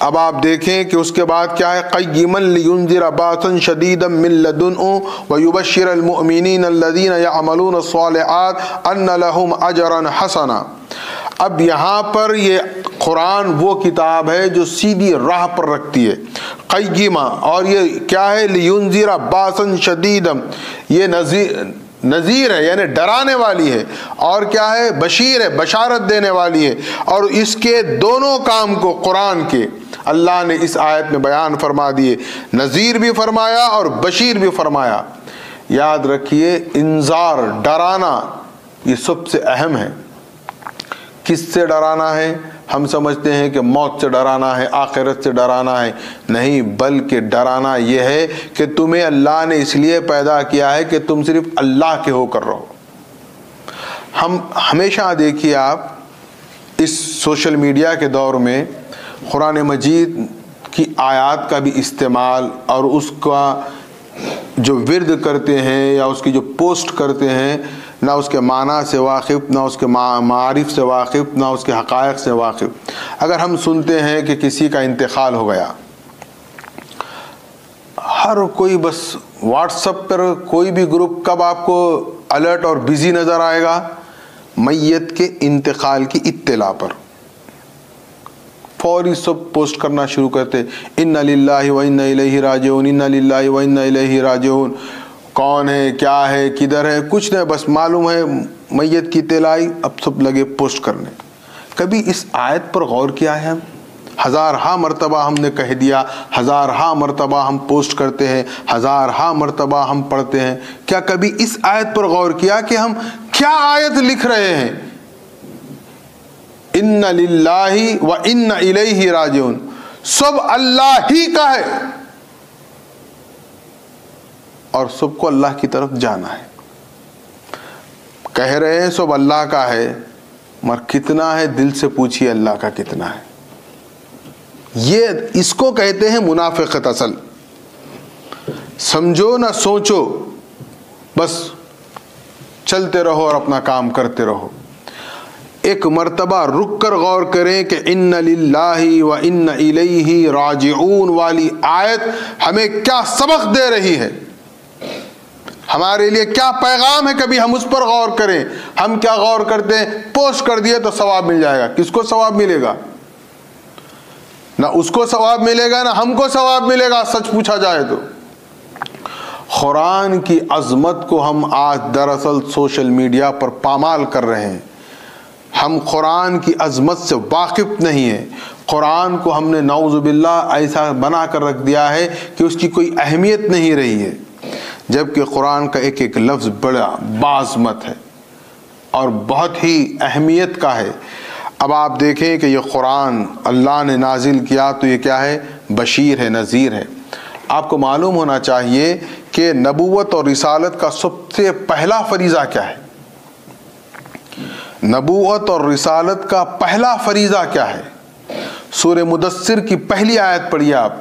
اب آپ دیکھیں کہ اس کے بعد کیا ہے، قیما لینذر باسا شدیدا من لدنہ ویبشر المؤمنین الذین یعملون الصالحات ان لهم اجرا حسنا۔ اب یہاں پر یہ قرآن وہ کتاب ہے جو سیدھی راہ پر رکھتی ہے، قیما، اور یہ کیا ہے، لینذر باسا شدیدا، یہ نذیر ہے یعنی ڈرانے والی ہے، اور کیا ہے، بشیر ہے، بشارت دینے والی ہے، اور اس کے دونوں کام کو قرآن کے اللہ نے اس آیت میں بیان فرما دیے، نذیر بھی فرمایا اور بشیر بھی فرمایا۔ یاد رکھیے انذار، ڈرانا، یہ سب سے اہم ہے۔ کس سے ڈرانا ہے؟ ہم سمجھتے ہیں کہ موت سے ڈرانا ہے، آخرت سے ڈرانا ہے، نہیں، بلکہ ڈرانا یہ ہے کہ تمہیں اللہ نے اس لیے پیدا کیا ہے کہ تم صرف اللہ کے ہو کر رہو۔ ہم ہمیشہ دیکھیے آپ اس سوشل میڈیا کے دور میں قرآن مجید کی آیات کا بھی استعمال اور اس کا جو ورد کرتے ہیں یا اس کی جو پوسٹ کرتے ہیں، نہ اس کے معنی سے واقف، نہ اس کے معارف سے واقف، نہ اس کے حقائق سے واقف۔ اگر ہم سنتے ہیں کہ کسی کا انتقال ہو گیا، ہر کوئی بس واٹس ایپ پر کوئی بھی گروپ کب آپ کو الرٹ اور بزی نظر آئے گا؟ میت کے انتقال کی اطلاع پر فوری سب پوسٹ کرنا شروع کرتے، انا للہ و انا الیہ راجعون، انا للہ و انا الیہ راجعون۔ کون ہے، کیا ہے، کدھر ہے، کچھ نہیں، بس معلوم ہے میت کی اطلاع آئی، اب سب لگے پوسٹ کرنے۔ کبھی اس آیت پر غور کیا ہے؟ ہم ہزارہا مرتبہ ہم نے کہہ دیا، ہزارہا مرتبہ ہم پوسٹ کرتے ہیں، ہزارہا مرتبہ ہم پڑھتے ہیں، کیا کبھی اس آیت پر غور کیا کہ ہم کیا آیت لکھ رہے ہیں؟ اِنَّ لِلَّهِ وَإِنَّ إِلَيْهِ راجعون۔ سب اللہ ہی کا ہے اور سب کو اللہ کی طرف جانا ہے. کہہ رہے ہیں سب اللہ کا ہے، مگر کتنا ہے دل سے پوچھیے اللہ کا کتنا ہے. یہ اس کو کہتے ہیں منافقت اصل. سمجھو نہ سوچو، بس چلتے رہو اور اپنا کام کرتے رہو. ایک مرتبہ رک کر غور کریں کہ ان للہ و ان الیہ راجعون والی آیت ہمیں کیا سبق دے رہی ہے، ہمارے لیے کیا پیغام ہے. کبھی ہم اس پر غور کریں. ہم کیا غور کرتے ہیں؟ پوسٹ کر دیے تو ثواب مل جائے گا. کس کو ثواب ملے گا؟ نہ اس کو ثواب ملے گا نہ ہم کو ثواب ملے گا سچ پوچھا جائے تو. قرآن کی عظمت کو ہم آج دراصل سوشل میڈیا پر پامال کر رہے ہیں. ہم قرآن کی عظمت سے واقف نہیں ہیں. قرآن کو ہم نے نعوذ باللہ ایسا بنا کر رکھ دیا ہے کہ اس کی کوئی اہمیت نہیں رہی ہے، جبکہ قرآن کا ایک ایک لفظ بڑا باعظمت ہے اور بہت ہی اہمیت کا ہے. اب آپ دیکھیں کہ یہ قرآن اللہ نے نازل کیا تو یہ کیا ہے؟ بشیر ہے، نذیر ہے. آپ کو معلوم ہونا چاہیے کہ نبوت اور رسالت کا سب سے پہلا فریضہ کیا ہے؟ نبوت اور رسالت کا پہلا فریضہ کیا ہے؟ سورہ مدثر کی پہلی آیت پڑھیے آپ.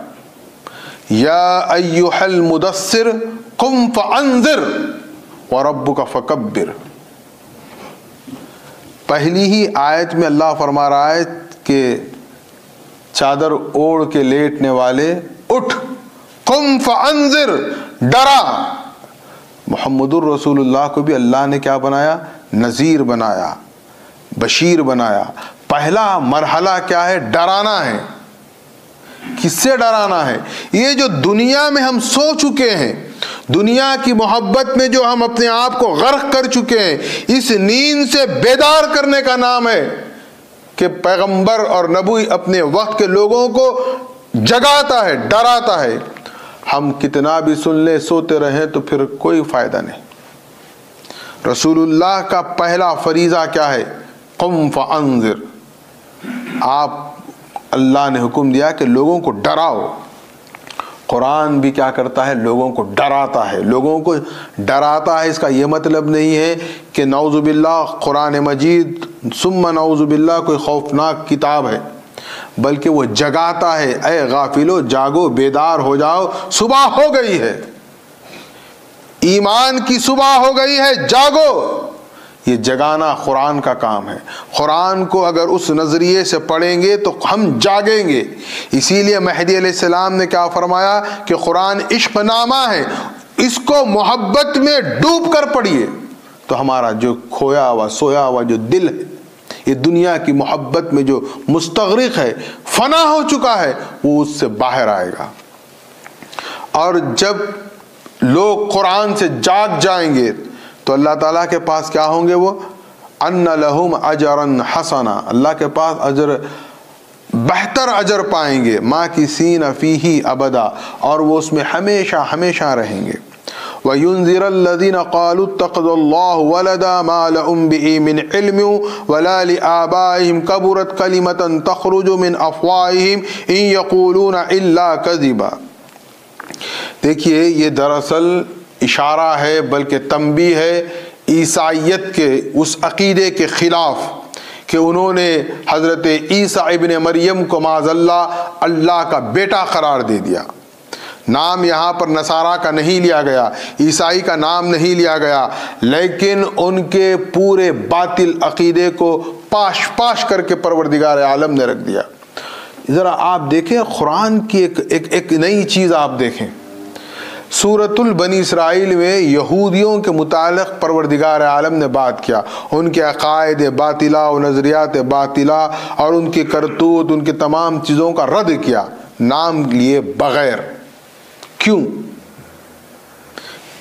یا ایھا المدثر قم فانذر وربک فکبر. پہلی ہی آیت میں اللہ فرما رہا ہے کہ چادر اوڑھ کے لیٹنے والے اٹھ، قم فانذر، ڈرا. محمد الرسول اللہ کو بھی اللہ نے کیا بنایا؟ نذیر بنایا، بشیر بنایا. پہلا مرحلہ کیا ہے؟ ڈرانا ہے. کس سے ڈرانا ہے؟ یہ جو دنیا میں ہم سو چکے ہیں، دنیا کی محبت میں جو ہم اپنے آپ کو غرق کر چکے ہیں، اس نیند سے بیدار کرنے کا نام ہے کہ پیغمبر اور نبی اپنے وقت کے لوگوں کو جگاتا ہے، ڈراتا ہے. ہم کتنا بھی سن لیں، سوتے رہیں تو پھر کوئی فائدہ نہیں. رسول اللہ کا پہلا فریضہ کیا ہے؟ قم فانذر. آپ اللہ نے حکم دیا کہ لوگوں کو ڈراؤ. قرآن بھی کیا کرتا ہے؟ لوگوں کو ڈراتا ہے. لوگوں کو ڈراتا ہے اس کا یہ مطلب نہیں ہے کہ نعوذ باللہ قرآن مجید ثم نعوذ باللہ کوئی خوفناک کتاب ہے، بلکہ وہ جگاتا ہے. اے غافلو جاگو، بیدار ہو جاؤ، صبح ہو گئی ہے، ایمان کی صبح ہو گئی ہے، جاگو. یہ جگانا قرآن کا کام ہے. قرآن کو اگر اس نظریے سے پڑھیں گے تو ہم جاگیں گے. اسی لیے مہدی علیہ السلام نے کیا فرمایا کہ قرآن عشق نامہ ہے، اس کو محبت میں ڈوب کر پڑھیے تو ہمارا جو کھویا ہوا سویا ہوا جو دل ہے، یہ دنیا کی محبت میں جو مستغرق ہے، فنا ہو چکا ہے، وہ اس سے باہر آئے گا. اور جب لوگ قرآن سے جاگ جائیں گے تو اللہ تعالیٰ کے پاس کیا ہوں گے؟ وہ ان لہم اجرا حسنا، اللہ کے پاس اجر، بہتر اجر پائیں گے. ماکثین فیہ ابدا، اور وہ اس میں ہمیشہ ہمیشہ رہیں گے. وَيُنذِرَ الَّذِينَ قَالُوا اتَّخَذَ اللَّهُ وَلَدًا مَا لَهُم بِهِ مِنْ عِلْمٍ وَلَا لِآبَائِهِمْ كَبُرَتْ كَلِمَةً تَخْرُجُ مِنْ أَفْوَاهِهِمْ إِنْ يَقُولُونَ إِلَّا كَذِبًا. دیکھیے یہ دراصل اشارہ ہے، بلکہ تنبیہ ہے عیسائیت کے اس عقیدے کے خلاف کہ انہوں نے حضرت عیسیٰ ابن مریم کو معاذ اللہ اللہ کا بیٹا قرار دے دیا. نام یہاں پر نصارہ کا نہیں لیا گیا، عیسائی کا نام نہیں لیا گیا، لیکن ان کے پورے باطل عقیدے کو پاش پاش کر کے پروردگار عالم نے رکھ دیا. ذرا آپ دیکھیں قرآن کی ایک نئی چیز آپ دیکھیں. سورۃ البنی اسرائیل میں یہودیوں کے متعلق پروردگار عالم نے بات کیا، ان کے عقائد باطلہ و نظریات باطلہ اور ان کی کرتوت، ان کی تمام چیزوں کا رد کیا نام لیے بغیر. کیوں؟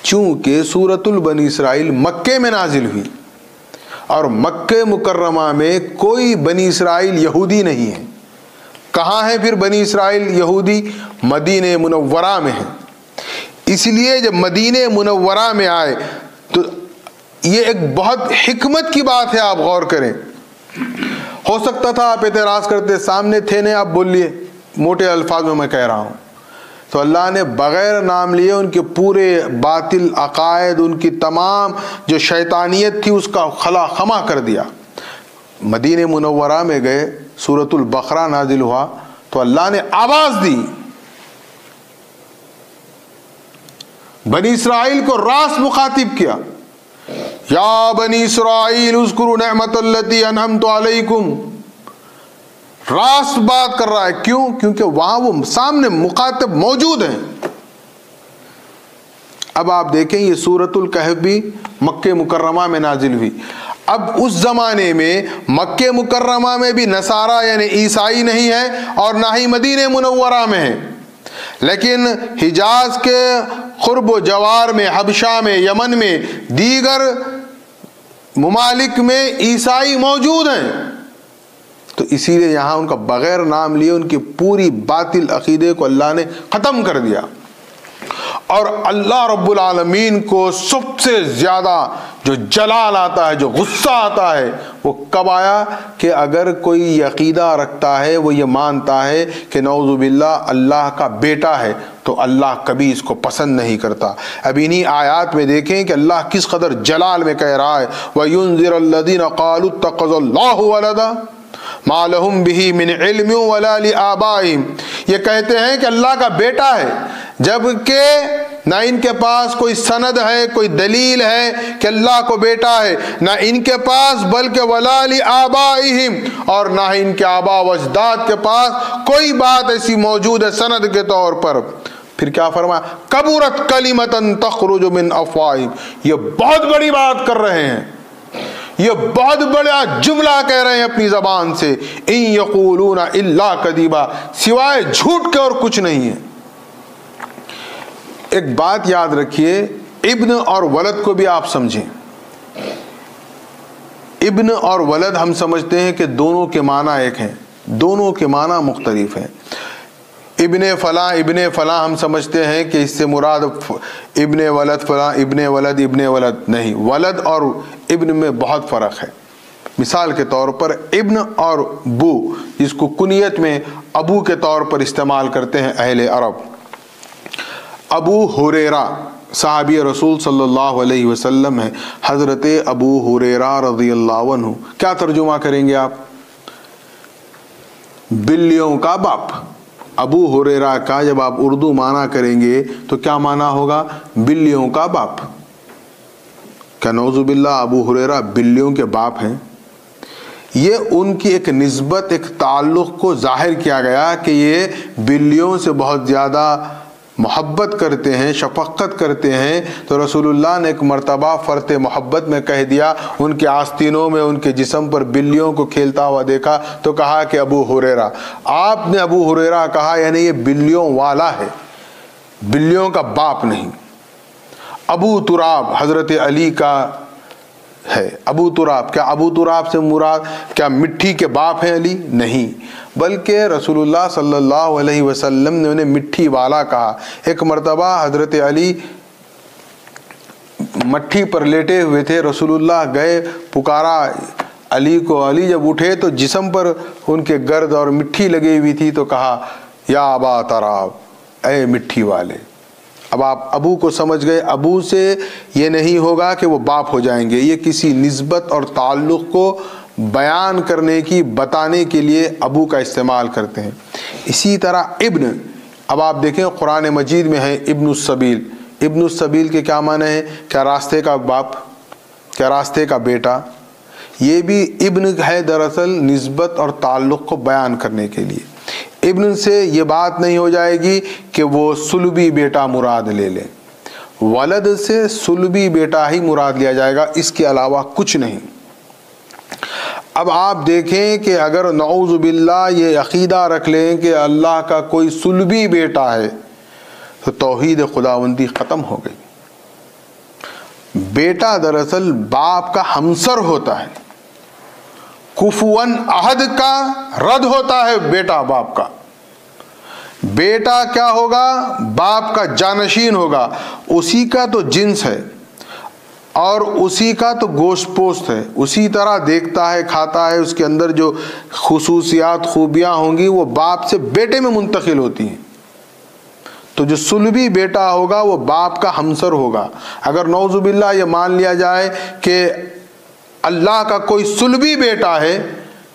چونکہ سورۃ البنی اسرائیل مکے میں نازل ہوئی اور مکہ مکرمہ میں کوئی بنی اسرائیل یہودی نہیں ہے. کہاں ہے پھر بنی اسرائیل یہودی؟ مدینہ منورہ میں ہے. اس لیے جب مدینہ منورہ میں آئے تو یہ ایک بہت حکمت کی بات ہے، آپ غور کریں. ہو سکتا تھا آپ اعتراض کرتے، سامنے تھے نہیں آپ بول لیے، موٹے الفاظ میں کہہ رہا ہوں، تو اللہ نے بغیر نام لیے ان کے پورے باطل عقائد، ان کی تمام جو شیطانیت تھی اس کا خلا خما کر دیا۔ مدینہ منورہ میں گئے، سورۃ البقرہ نازل ہوا تو اللہ نے آواز دی، بنی اسرائیل کو راست مخاطب کیا، یا بنی اسرائیل اذکروا نعمت التی انعمت علیکم، راست بات کر رہا ہے۔ کیوں؟ کیونکہ وہاں وہ سامنے مخاطب موجود ہیں۔ اب آپ دیکھیں یہ سورۃ الکہف بھی مکہ مکرمہ میں نازل ہوئی۔ اب اس زمانے میں مکہ مکرمہ میں بھی نصارہ یعنی عیسائی نہیں ہے اور نہ ہی مدینہ منورہ میں ہے، لیکن حجاز کے قرب و جوار میں، حبشہ میں، یمن میں، دیگر ممالک میں عیسائی موجود ہیں، تو اسی لیے یہاں ان کا بغیر نام لیے ان کی پوری باطل عقیدے کو اللہ نے ختم کر دیا۔ اور اللہ رب العالمین کو سب سے زیادہ جو جلال آتا ہے، جو غصہ آتا ہے، وہ کب آیا کہ اگر کوئی یہ عقیدہ رکھتا ہے، وہ یہ مانتا ہے کہ نعوذ باللہ اللہ کا بیٹا ہے، تو اللہ کبھی اس کو پسند نہیں کرتا۔ اب انہی آیات میں دیکھیں کہ اللہ کس قدر جلال میں کہہ رہا ہے، وَيُنذِرَ الَّذِينَ قَالُوا اتَّخَذَ اللَّهُ وَلَدًا مَا لَهُم بِهِ مِنْ عِلْمٍ وَلَا لِآبَائِهِمْ، یہ کہتے ہیں کہ اللہ کا بیٹا ہے، جبکہ نہ ان کے پاس کوئی سند ہے، کوئی دلیل ہے کہ اللہ کو بیٹا ہے، نہ ان کے پاس، بلکہ وَلَا لِآبَائِهِمْ، اور نہ ان کے آبا و اجداد کے پاس کوئی بات ایسی موجود ہے سند کے طور پر۔ پھر کیا فرمایا، کبرت کلمۃ تخرج من افواہہم، یہ بہت بڑی بات کر رہے ہیں، یہ بہت بڑا جملہ کہہ رہے ہیں اپنی زبان سے، ان یقولون الا کذبا، سوائے جھوٹ کے اور کچھ نہیں ہے۔ ایک بات یاد رکھیے، ابن اور ولد کو بھی آپ سمجھیں۔ ابن اور ولد ہم سمجھتے ہیں کہ دونوں کے معنی ایک ہیں، دونوں کے معنی مختلف ہیں۔ ابن فلاں ابن فلاں ہم سمجھتے ہیں کہ اس سے مراد ابن ولد فلاں، ابن ولد ابن ولد نہیں، ولد اور ابن میں بہت فرق ہے۔ مثال کے طور پر ابن اور بو، جس کو کنیت میں ابو کے طور پر استعمال کرتے ہیں اہل عرب۔ ابو ہریرہ صحابی رسول صلی اللہ علیہ وسلم ہے، حضرت ابو ہریرہ رضی اللہ عنہ، کیا ترجمہ کریں گے آپ؟ بلیوں کا باپ۔ ابو ہریرہ کا جب آپ اردو معنی کریں گے تو کیا معنی ہوگا؟ بلیوں کا باپ۔ کیا نعوذ باللہ ابو ہریرہ بلیوں کے باپ ہیں؟ یہ ان کی ایک نسبت، ایک تعلق کو ظاہر کیا گیا کہ یہ بلیوں سے بہت زیادہ محبت کرتے ہیں، شفقت کرتے ہیں، تو رسول اللہ نے ایک مرتبہ فرط محبت میں کہہ دیا، ان کے آستینوں میں ان کے جسم پر بلیوں کو کھیلتا ہوا دیکھا تو کہا کہ ابو ہریرہ۔ آپ نے ابو ہریرہ کہا یعنی یہ بلیوں والا ہے، بلیوں کا باپ نہیں۔ ابو تراب حضرت علی کا ہے۔ ابو تراب، کیا ابو تراب سے مراد کیا مٹی کے باپ ہیں علی؟ نہیں، بلکہ رسول اللہ صلی اللہ علیہ وسلم نے انہیں مٹی والا کہا۔ ایک مرتبہ حضرت علی مٹی پر لیٹے ہوئے تھے، رسول اللہ گئے، پکارا علی کو، علی جب اٹھے تو جسم پر ان کے گرد اور مٹی لگی ہوئی تھی، تو کہا یا ابا تراب، اے مٹی والے۔ اب آپ ابو کو سمجھ گئے، ابو سے یہ نہیں ہوگا کہ وہ باپ ہو جائیں گے، یہ کسی نسبت اور تعلق کو بیان کرنے کی، بتانے کے لیے ابو کا استعمال کرتے ہیں۔ اسی طرح ابن، اب آپ دیکھیں قرآن مجید میں ہے ابن السبیل۔ ابن السبیل کے کیا معنی ہے؟ کیا راستے کا باپ، کیا راستے کا بیٹا؟ یہ بھی ابن ہے دراصل نسبت اور تعلق کو بیان کرنے کے لیے۔ ابن سے یہ بات نہیں ہو جائے گی کہ وہ صلبی بیٹا مراد لے لیں، ولد سے صلبی بیٹا ہی مراد لیا جائے گا، اس کے علاوہ کچھ نہیں۔ اب آپ دیکھیں کہ اگر نعوذ باللہ یہ عقیدہ رکھ لیں کہ اللہ کا کوئی صلبی بیٹا ہے تو توحید خداوندی ختم ہو گئی۔ بیٹا دراصل باپ کا ہمسر ہوتا ہے، کفواً احد کا رد ہوتا ہے بیٹا باپ کا۔ بیٹا کیا ہوگا؟ باپ کا جانشین ہوگا، اسی کا تو جنس ہے۔ اور اسی کا تو گوشت پوست ہے، اسی طرح دیکھتا ہے، کھاتا ہے، اس کے اندر جو خصوصیات خوبیاں ہوں گی وہ باپ سے بیٹے میں منتقل ہوتی ہیں۔ تو جو صلبی بیٹا ہوگا وہ باپ کا ہمسر ہوگا۔ اگر نعوذ باللہ یہ مان لیا جائے کہ اللہ کا کوئی صلبی بیٹا ہے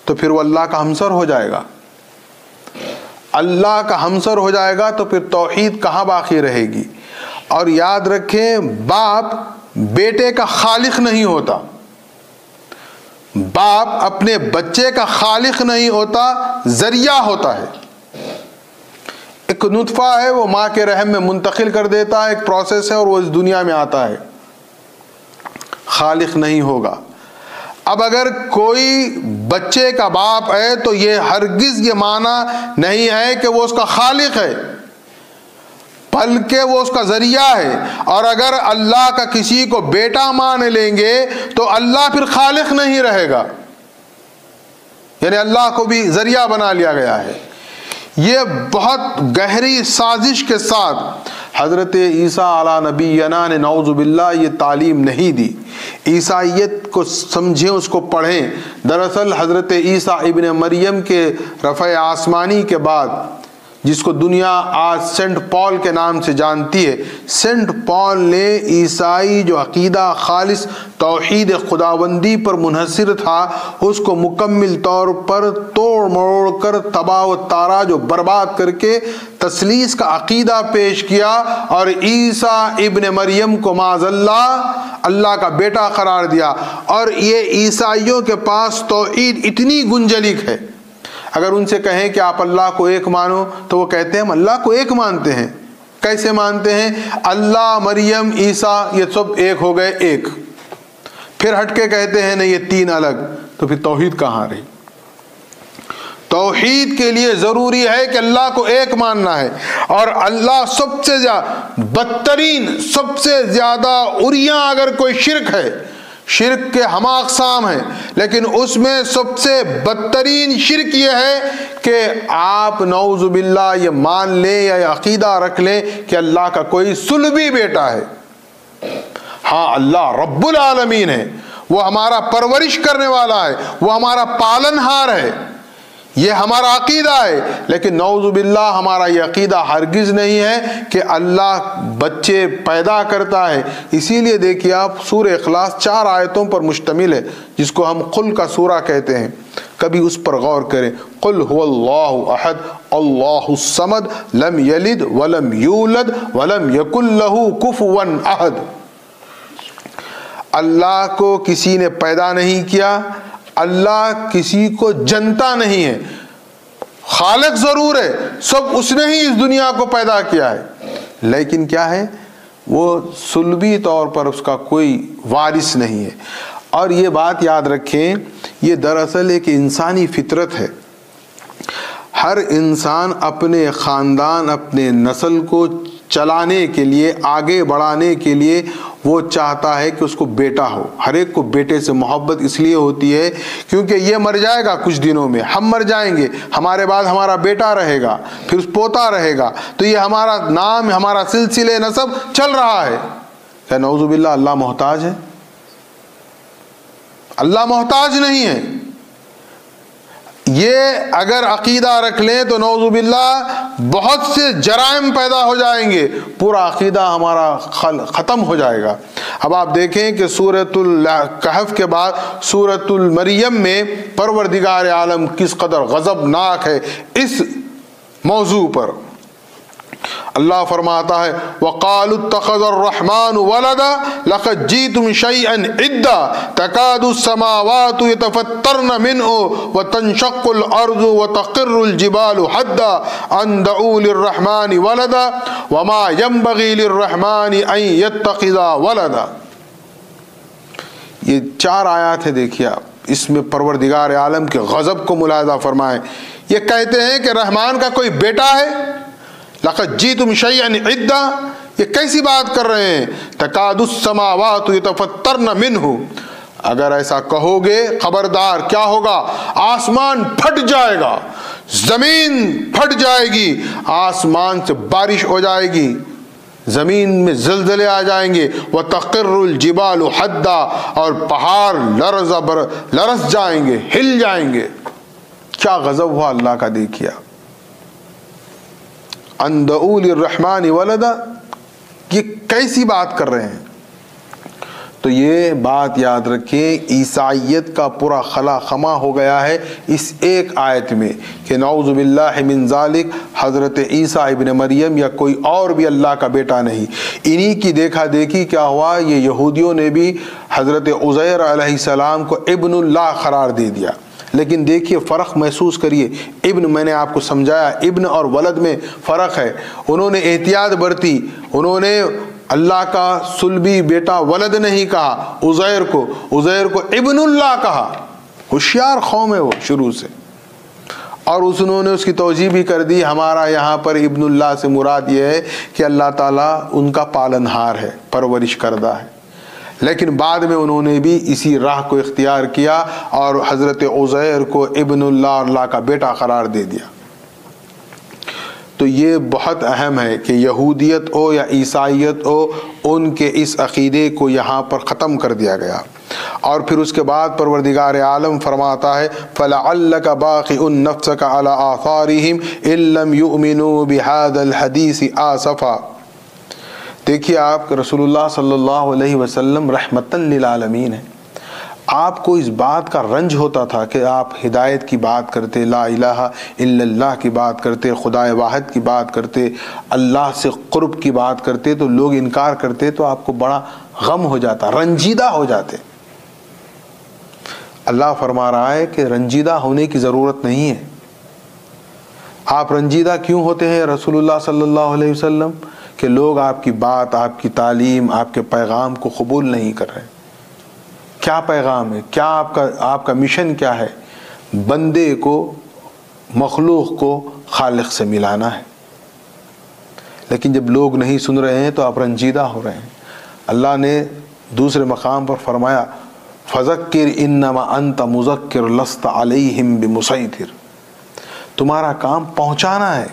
تو پھر وہ اللہ کا ہمسر ہو جائے گا۔ اللہ کا ہمسر ہو جائے گا تو پھر توحید کہاں باقی رہے گی؟ اور یاد رکھیں، باپ بیٹے کا خالق نہیں ہوتا، باپ اپنے بچے کا خالق نہیں ہوتا، ذریعہ ہوتا ہے۔ ایک نطفہ ہے، وہ ماں کے رحم میں منتقل کر دیتا ہے، ایک پروسیس ہے اور وہ اس دنیا میں آتا ہے، خالق نہیں ہوگا۔ اب اگر کوئی بچے کا باپ ہے تو یہ ہرگز یہ معنی نہیں ہے کہ وہ اس کا خالق ہے، بلکہ وہ اس کا ذریعہ ہے۔ اور اگر اللہ کا کسی کو بیٹا مان لیں گے تو اللہ پھر خالق نہیں رہے گا، یعنی اللہ کو بھی ذریعہ بنا لیا گیا ہے۔ یہ بہت گہری سازش کے ساتھ حضرت عیسیٰ علیہ نبینا نے نعوذ باللہ یہ تعلیم نہیں دی۔ عیسائیت کو سمجھیں، اس کو پڑھیں۔ دراصل حضرت عیسیٰ ابن مریم کے رفع آسمانی کے بعد، جس کو دنیا آج سینٹ پال کے نام سے جانتی ہے، سینٹ پال نے عیسائی جو عقیدہ خالص توحید خداوندی پر منحصر تھا اس کو مکمل طور پر توڑ مروڑ کر، تباہ و تارا جو برباد کر کے تثلیث کا عقیدہ پیش کیا اور عیسیٰ ابن مریم کو معاذ اللہ کا بیٹا قرار دیا۔ اور یہ عیسائیوں کے پاس توحید اتنی گنجلک ہے، اگر ان سے کہیں کہ آپ اللہ کو ایک مانو تو وہ کہتے ہیں ہم اللہ کو ایک مانتے ہیں۔ کیسے مانتے ہیں؟ اللہ، مریم، عیسیٰ یہ سب ایک ہو گئے ایک، پھر ہٹ کے کہتے ہیں نہیں یہ تین الگ، تو پھر توحید کہاں رہی؟ توحید کے لیے ضروری ہے کہ اللہ کو ایک ماننا ہے، اور اللہ سب سے زیادہ بدترین، سب سے زیادہ اریاں اگر کوئی شرک ہے، شرک کے ہم اقسام ہیں، لیکن اس میں سب سے بدترین شرک یہ ہے کہ آپ نعوذ باللہ یہ مان لیں یا یہ عقیدہ رکھ لیں کہ اللہ کا کوئی صلبی بیٹا ہے۔ ہاں، اللہ رب العالمین ہے، وہ ہمارا پرورش کرنے والا ہے، وہ ہمارا پالن ہار ہے، یہ ہمارا عقیدہ ہے، لیکن نعوذ باللہ ہمارا یہ عقیدہ ہرگز نہیں ہے کہ اللہ بچے پیدا کرتا ہے۔ اسی لیے دیکھیے آپ، سورہ اخلاص 4 آیتوں پر مشتمل ہے، جس کو ہم قل کا سورہ کہتے ہیں، کبھی اس پر غور کریں۔ قل هو اللہ احد اللہ الصمد لم یلد ولم یولد ولم یکن لہ کفوا احد۔ اللہ کو کسی نے پیدا نہیں کیا، اللہ کسی کو جنتا نہیں ہے، خالق ضرور ہے، سب اس نے ہی اس دنیا کو پیدا کیا ہے، لیکن کیا ہے، وہ صلبی طور پر اس کا کوئی وارث نہیں ہے۔ اور یہ بات یاد رکھیں، یہ دراصل ایک انسانی فطرت ہے۔ ہر انسان اپنے خاندان، اپنے نسل کو چلانے کے لیے، آگے بڑھانے کے لیے وہ چاہتا ہے کہ اس کو بیٹا ہو۔ ہر ایک کو بیٹے سے محبت اس لیے ہوتی ہے کیونکہ یہ مر جائے گا کچھ دنوں میں، ہم مر جائیں گے، ہمارے بعد ہمارا بیٹا رہے گا، پھر پوتا رہے گا، تو یہ ہمارا نام، ہمارا سلسلے نسب چل رہا ہے۔ کیا نعوذ باللہ اللہ محتاج ہے؟ اللہ محتاج نہیں ہے۔ یہ اگر عقیدہ رکھ لیں تو نعوذ باللہ بہت سے جرائم پیدا ہو جائیں گے، پورا عقیدہ ہمارا ختم ہو جائے گا۔ اب آپ دیکھیں کہ سورۃ الکہف کے بعد سورۃ المریم میں پروردگار عالم کس قدر غضبناک ہے اس موضوع پر۔ اللہ فرماتا ہے وَقَالُوا اتَّخَذَ الرَّحْمَنُ وَلَدًا لَقَدْ جِئْتُمْ شَيْئًا عِدًّا تَكَادُ السَّمَاوَاتُ يَتَفَطَّرْنَ مِنْهُ وَتَنشَقُّ الْأَرْضُ وَتَخِرُّ الْجِبَالُ هَدًّا أَن دَعُوا لِلرَّحْمَنِ وَلَدًا وَمَا يَنبَغِي لِلرَّحْمَنِ أَن يَتَّخِذَ وَلَدًا۔ یہ 4 آیات ہے، دیکھیے آپ، اس میں پروردگار عالم کے غضب کو ملاحظہ فرمائیں۔ یہ کہتے ہیں کہ رحمان کا کوئی بیٹا ہے، لَقَدْ جِئْتُمْ شَيْئًا عِدًّا، یہ کیسی بات کر رہے ہیں؟ تَكَادُ السَّمَاوَاتُ يَتَفَطَّرْنَ مِنْهُ، اگر ایسا کہو گے خبردار کیا ہوگا؟ آسمان پھٹ جائے گا، زمین پھٹ جائے گی، آسمان سے بارش ہو جائے گی، زمین میں زلزلے آ جائیں گے، وَتَقِرُّ الْجِبَالُ حَدًّا، اور پہاڑ لرز جائیں گے، ہل جائیں گے۔ کیا غضب ہوا اللہ کا دیکھیا۔ أَن دَعُوا لِلرَّحْمَنِ وَلَدًا، یہ کیسی بات کر رہے ہیں؟ تو یہ بات یاد رکھیں، عیسائیت کا پورا خلا خما ہو گیا ہے اس ایک آیت میں کہ نعوذ باللہ من ذالک، حضرت عیسیٰ ابن مریم یا کوئی اور بھی اللہ کا بیٹا نہیں۔ انہی کی دیکھا دیکھی کیا ہوا، یہ یہودیوں نے بھی حضرت عزیر علیہ السلام کو ابن اللہ قرار دے دیا۔ لیکن دیکھیے فرق محسوس کریے، ابن، میں نے آپ کو سمجھایا ابن اور ولد میں فرق ہے۔ انہوں نے احتیاط برتی، انہوں نے اللہ کا صلبی بیٹا ولد نہیں کہا، عزیر کو ابن اللہ کہا۔ ہوشیار قوم ہے وہ شروع سے، اور انہوں نے اس کی توجیہ بھی کر دی، ہمارا یہاں پر ابن اللہ سے مراد یہ ہے کہ اللہ تعالیٰ ان کا پالنہار ہے، پرورش کردہ ہے۔ لیکن بعد میں انہوں نے بھی اسی راہ کو اختیار کیا اور حضرت عزیر کو ابن اللہ، اللہ کا بیٹا قرار دے دیا۔ تو یہ بہت اہم ہے کہ یہودیت ہو یا عیسائیت ہو، ان کے اس عقیدے کو یہاں پر ختم کر دیا گیا۔ اور پھر اس کے بعد پروردگار عالم فرماتا ہے فَلَعَلَّكَ بَاخِعٌ نَفْسَكَ عَلَىٰ آثَارِهِمْ إِن لَّمْ يُؤْمِنُوا بِهَٰذَا الْحَدِيثِ آسَفًا۔ دیکھیے آپ رسول اللہ صلی اللہ علیہ وسلم رحمتاً للعالمین ہیں۔ آپ کو اس بات کا رنج ہوتا تھا کہ آپ ہدایت کی بات کرتے، لا الہ الا اللہ کی بات کرتے، خدا واحد کی بات کرتے، اللہ سے قرب کی بات کرتے، تو لوگ انکار کرتے تو آپ کو بڑا غم ہو جاتا، رنجیدہ ہو جاتے۔ اللہ فرما رہا ہے کہ رنجیدہ ہونے کی ضرورت نہیں ہے۔ آپ رنجیدہ کیوں ہوتے ہیں رسول اللہ صلی اللہ علیہ وسلم؟ کہ لوگ آپ کی بات، آپ کی تعلیم، آپ کے پیغام کو قبول نہیں کر رہے۔ کیا پیغام ہے؟ کیا آپ کا مشن کیا ہے؟ بندے کو، مخلوق کو خالق سے ملانا ہے۔ لیکن جب لوگ نہیں سن رہے ہیں تو آپ رنجیدہ ہو رہے ہیں۔ اللہ نے دوسرے مقام پر فرمایا فَذَكِّرْ إِنَّمَا أَنْتَ مُذَكِّرٌ لَسْتَ عَلَيْهِمْ بِمُسَيْطِرٍ، تمہارا کام پہنچانا ہے۔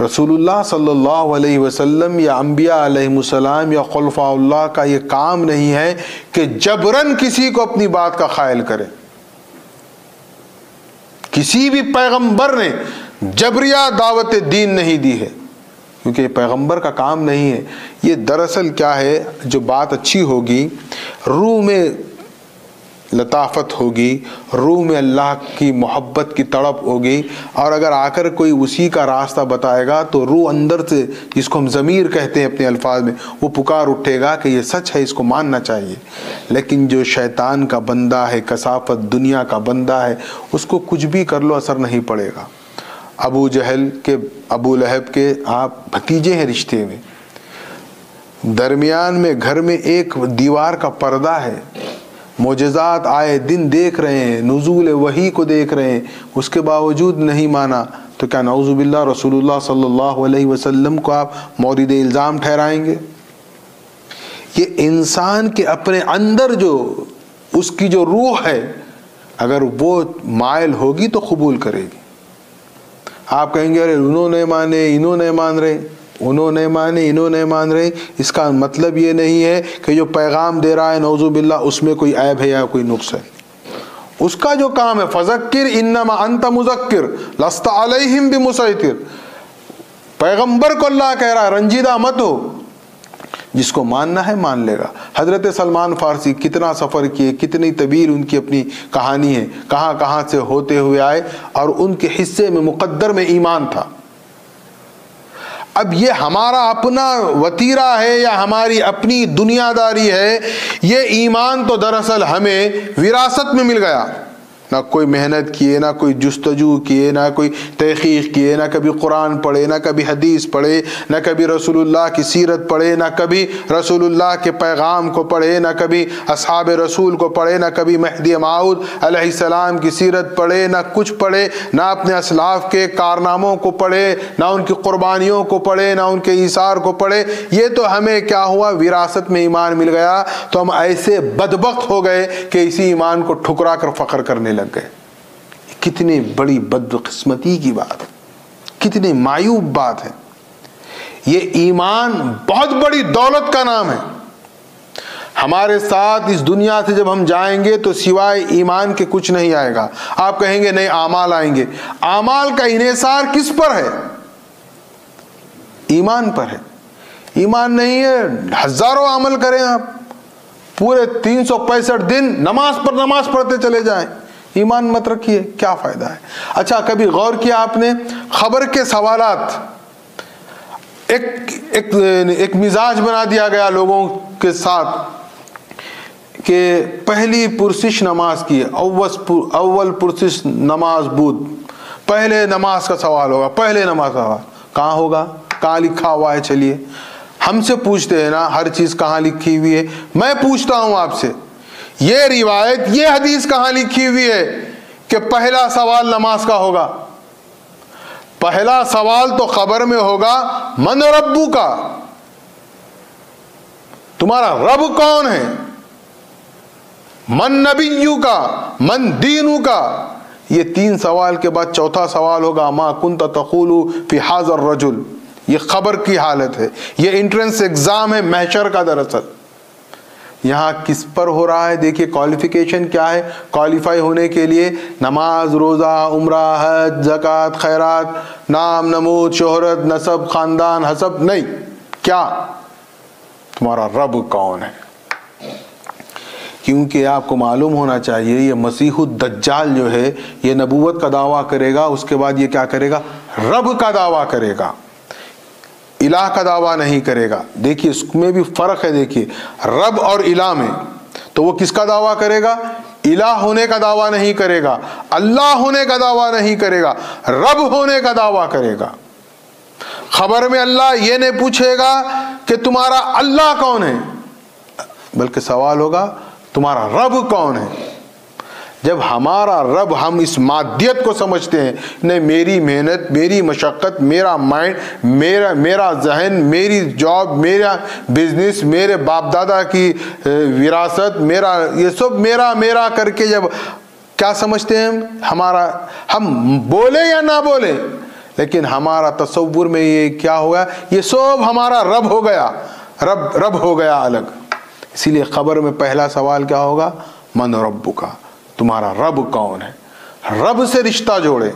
رسول اللہ صلی اللہ علیہ وسلم یا انبیاء علیہ السلام یا خلفاء اللہ کا یہ کام نہیں ہے کہ جبراً کسی کو اپنی بات کا قائل کرے۔ کسی بھی پیغمبر نے جبریہ دعوت دین نہیں دی ہے، کیونکہ یہ پیغمبر کا کام نہیں ہے۔ یہ دراصل کیا ہے، جو بات اچھی ہوگی، روح میں لطافت ہوگی، روح میں اللہ کی محبت کی تڑپ ہوگی، اور اگر آ کر کوئی اسی کا راستہ بتائے گا تو روح اندر سے، جس کو ہم ضمیر کہتے ہیں اپنے الفاظ میں، وہ پکار اٹھے گا کہ یہ سچ ہے، اس کو ماننا چاہیے۔ لیکن جو شیطان کا بندہ ہے، کثافت دنیا کا بندہ ہے، اس کو کچھ بھی کر لو اثر نہیں پڑے گا۔ ابو جہل کے، ابو لہب کے آپ بھتیجے ہیں رشتے میں، درمیان میں گھر میں ایک دیوار کا پردہ ہے، معجزات آئے دن دیکھ رہے ہیں، نزول وحی کو دیکھ رہے ہیں، اس کے باوجود نہیں مانا، تو کیا نعوذ باللہ رسول اللہ صلی اللہ علیہ وسلم کو آپ مورد الزام ٹھہرائیں گے؟ یہ انسان کے اپنے اندر جو اس کی جو روح ہے، اگر وہ مائل ہوگی تو قبول کرے گی۔ آپ کہیں گے ارے انہوں نے مانے، انہوں نے مان رہے، انہوں نے مانے، انہوں نے مان رہے، اس کا مطلب یہ نہیں ہے کہ جو پیغام دے رہا ہے نعوذ باللہ اس میں کوئی عیب ہے یا کوئی نقص ہے۔ اس کا جو کام ہے فذکر انما انت مذکر لست علیہم بمسیطر، پیغمبر کو اللہ کہہ رہا ہے رنجیدہ مت ہو، جس کو ماننا ہے مان لے گا۔ حضرت سلمان فارسی کتنا سفر کیے، کتنی طویل ان کی اپنی کہانی ہے، کہاں کہاں سے ہوتے ہوئے آئے، اور ان کے حصے میں مقدر میں ایمان تھا۔ اب یہ ہمارا اپنا وتیرہ ہے یا ہماری اپنی دنیا داری ہے، یہ ایمان تو دراصل ہمیں وراثت میں مل گیا، نہ کوئی محنت کیے، نہ کوئی جستجو کیے، نہ کوئی تحقیق کیے، نہ کبھی قرآن پڑھے، نہ کبھی حدیث پڑھے، نہ کبھی رسول اللہ کی سیرت پڑھے، نہ کبھی رسول اللہ کے پیغام کو پڑھے، نہ کبھی اصحاب رسول کو پڑھے، نہ کبھی مہدی موعود علیہ السلام کی سیرت پڑھے، نہ کچھ پڑھے، نہ اپنے اسلاف کے کارناموں کو پڑھے، نہ ان کی قربانیوں کو پڑھے، نہ ان کے ایثار کو پڑھے۔ یہ تو ہمیں کیا ہوا، وراثت میں ایمان مل گیا، تو ہم ایسے بدبخت ہو گئے کہ اسی ایمان کو ٹھکرا کر فخر کرنے لگ گئے۔ کتنی بڑی بدقسمتی کی بات ہے، کتنی معیوب بات ہے۔ یہ ایمان بہت بڑی دولت کا نام ہے. ہمارے ساتھ اس دنیا سے جب ہم جائیں گے تو سوائے ایمان کے کچھ نہیں آئے گا. آپ کہیں گے نہیں اعمال آئیں گے. اعمال کا انحصار کس پر ہے؟ ایمان پر ہے. ایمان نہیں ہے ہزاروں عمل کریں آپ، پورے 365 دن نماز پر نماز پڑھتے چلے جائیں، ایمان مت رکھیے، کیا فائدہ ہے؟ اچھا کبھی غور کیا آپ نے خبر کے سوالات ایک مزاج بنا دیا گیا لوگوں کے ساتھ کہ پہلی پرسش نماز کی، اول پرسش نماز بود، پہلے نماز کا سوال ہوگا، پہلے نماز کا سوال کہاں ہوگا، کہاں لکھا ہوا ہے؟ چلیے ہم سے پوچھتے ہیں نا ہر چیز کہاں لکھی ہوئی ہے. میں پوچھتا ہوں آپ سے یہ روایت یہ حدیث کہاں لکھی ہوئی ہے کہ پہلا سوال نماز کا ہوگا؟ پہلا سوال تو خبر میں ہوگا من ربو کا، تمہارا رب کون ہے؟ من نبیو کا، من دینو کا. یہ 3 سوال کے بعد چوتھا سوال ہوگا ما کنت تقول فی ھذا الرجل. یہ خبر کی حالت ہے، یہ انٹرنس ایگزام ہے محشر کا. دراصل یہاں کس پر ہو رہا ہے؟ دیکھیے کوالیفیکیشن کیا ہے. کوالیفائی ہونے کے لیے نماز، روزہ، عمرہ، حج، زکوٰۃ، خیرات، نام، نمود، شہرت، نسب، خاندان، حسب نہیں. کیا؟ تمہارا رب کون ہے؟ کیونکہ آپ کو معلوم ہونا چاہیے یہ مسیح الدجال جو ہے یہ نبوت کا دعویٰ کرے گا، اس کے بعد یہ کیا کرے گا؟ رب کا دعویٰ کرے گا، الہ کا دعویٰ نہیں کرے گا. دیکھیے اس میں بھی فرق ہے. دیکھیے رب اور الہ میں تو وہ کس کا دعویٰ کرے گا؟ الہ ہونے کا دعویٰ نہیں کرے گا، اللہ ہونے کا دعویٰ نہیں کرے گا، رب ہونے کا دعویٰ کرے گا. خبر میں اللہ یہ نہیں پوچھے گا کہ تمہارا اللہ کون ہے، بلکہ سوال ہوگا تمہارا رب کون ہے. جب ہمارا رب، ہم اس مادیت کو سمجھتے ہیں، نہیں میری محنت، میری مشقت، میرا مائنڈ، میرا ذہن، میری جاب، میرا بزنس، میرے باپ دادا کی وراثت، میرا یہ سب میرا کر کے جب کیا سمجھتے ہیں ہم بولے یا نہ بولے، لیکن ہمارا تصور میں یہ کیا ہوگا، یہ سب ہمارا رب ہو گیا، رب ہو گیا الگ. اسی لیے خبر میں پہلا سوال کیا ہوگا؟ من ربو کا، تمہارا رب کون ہے. رب سے رشتہ جوڑے.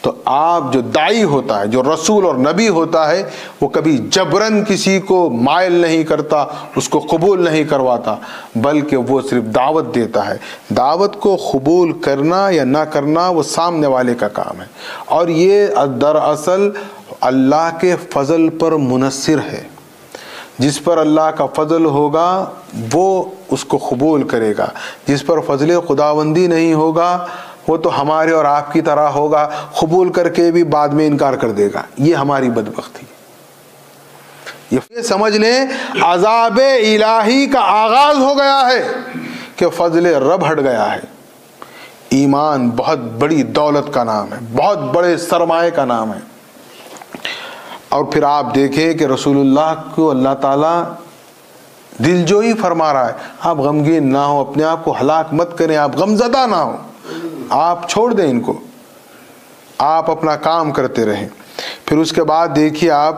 تو آپ جو داعی ہوتا ہے، جو رسول اور نبی ہوتا ہے، وہ کبھی جبرن کسی کو مائل نہیں کرتا، اس کو قبول نہیں کرواتا، بلکہ وہ صرف دعوت دیتا ہے. دعوت کو قبول کرنا یا نہ کرنا وہ سامنے والے کا کام ہے، اور یہ دراصل اللہ کے فضل پر منحصر ہے. جس پر اللہ کا فضل ہوگا وہ اس کو قبول کرے گا، جس پر فضل خداوندی نہیں ہوگا وہ تو ہمارے اور آپ کی طرح ہوگا، قبول کر کے بھی بعد میں انکار کر دے گا. یہ ہماری بدبختی. یہ سمجھ لیں عذاب الہی کا آغاز ہو گیا ہے کہ فضل رب ہٹ گیا ہے. ایمان بہت بڑی دولت کا نام ہے، بہت بڑے سرمایہ کا نام ہے. اور پھر آپ دیکھیں کہ رسول اللہ کو اللہ تعالیٰ دل جوئی فرما رہا ہے، آپ غمگین نہ ہو، اپنے آپ کو ہلاک مت کریں، آپ غمزدہ نہ ہو، آپ چھوڑ دیں ان کو، آپ اپنا کام کرتے رہیں. پھر اس کے بعد دیکھیے آپ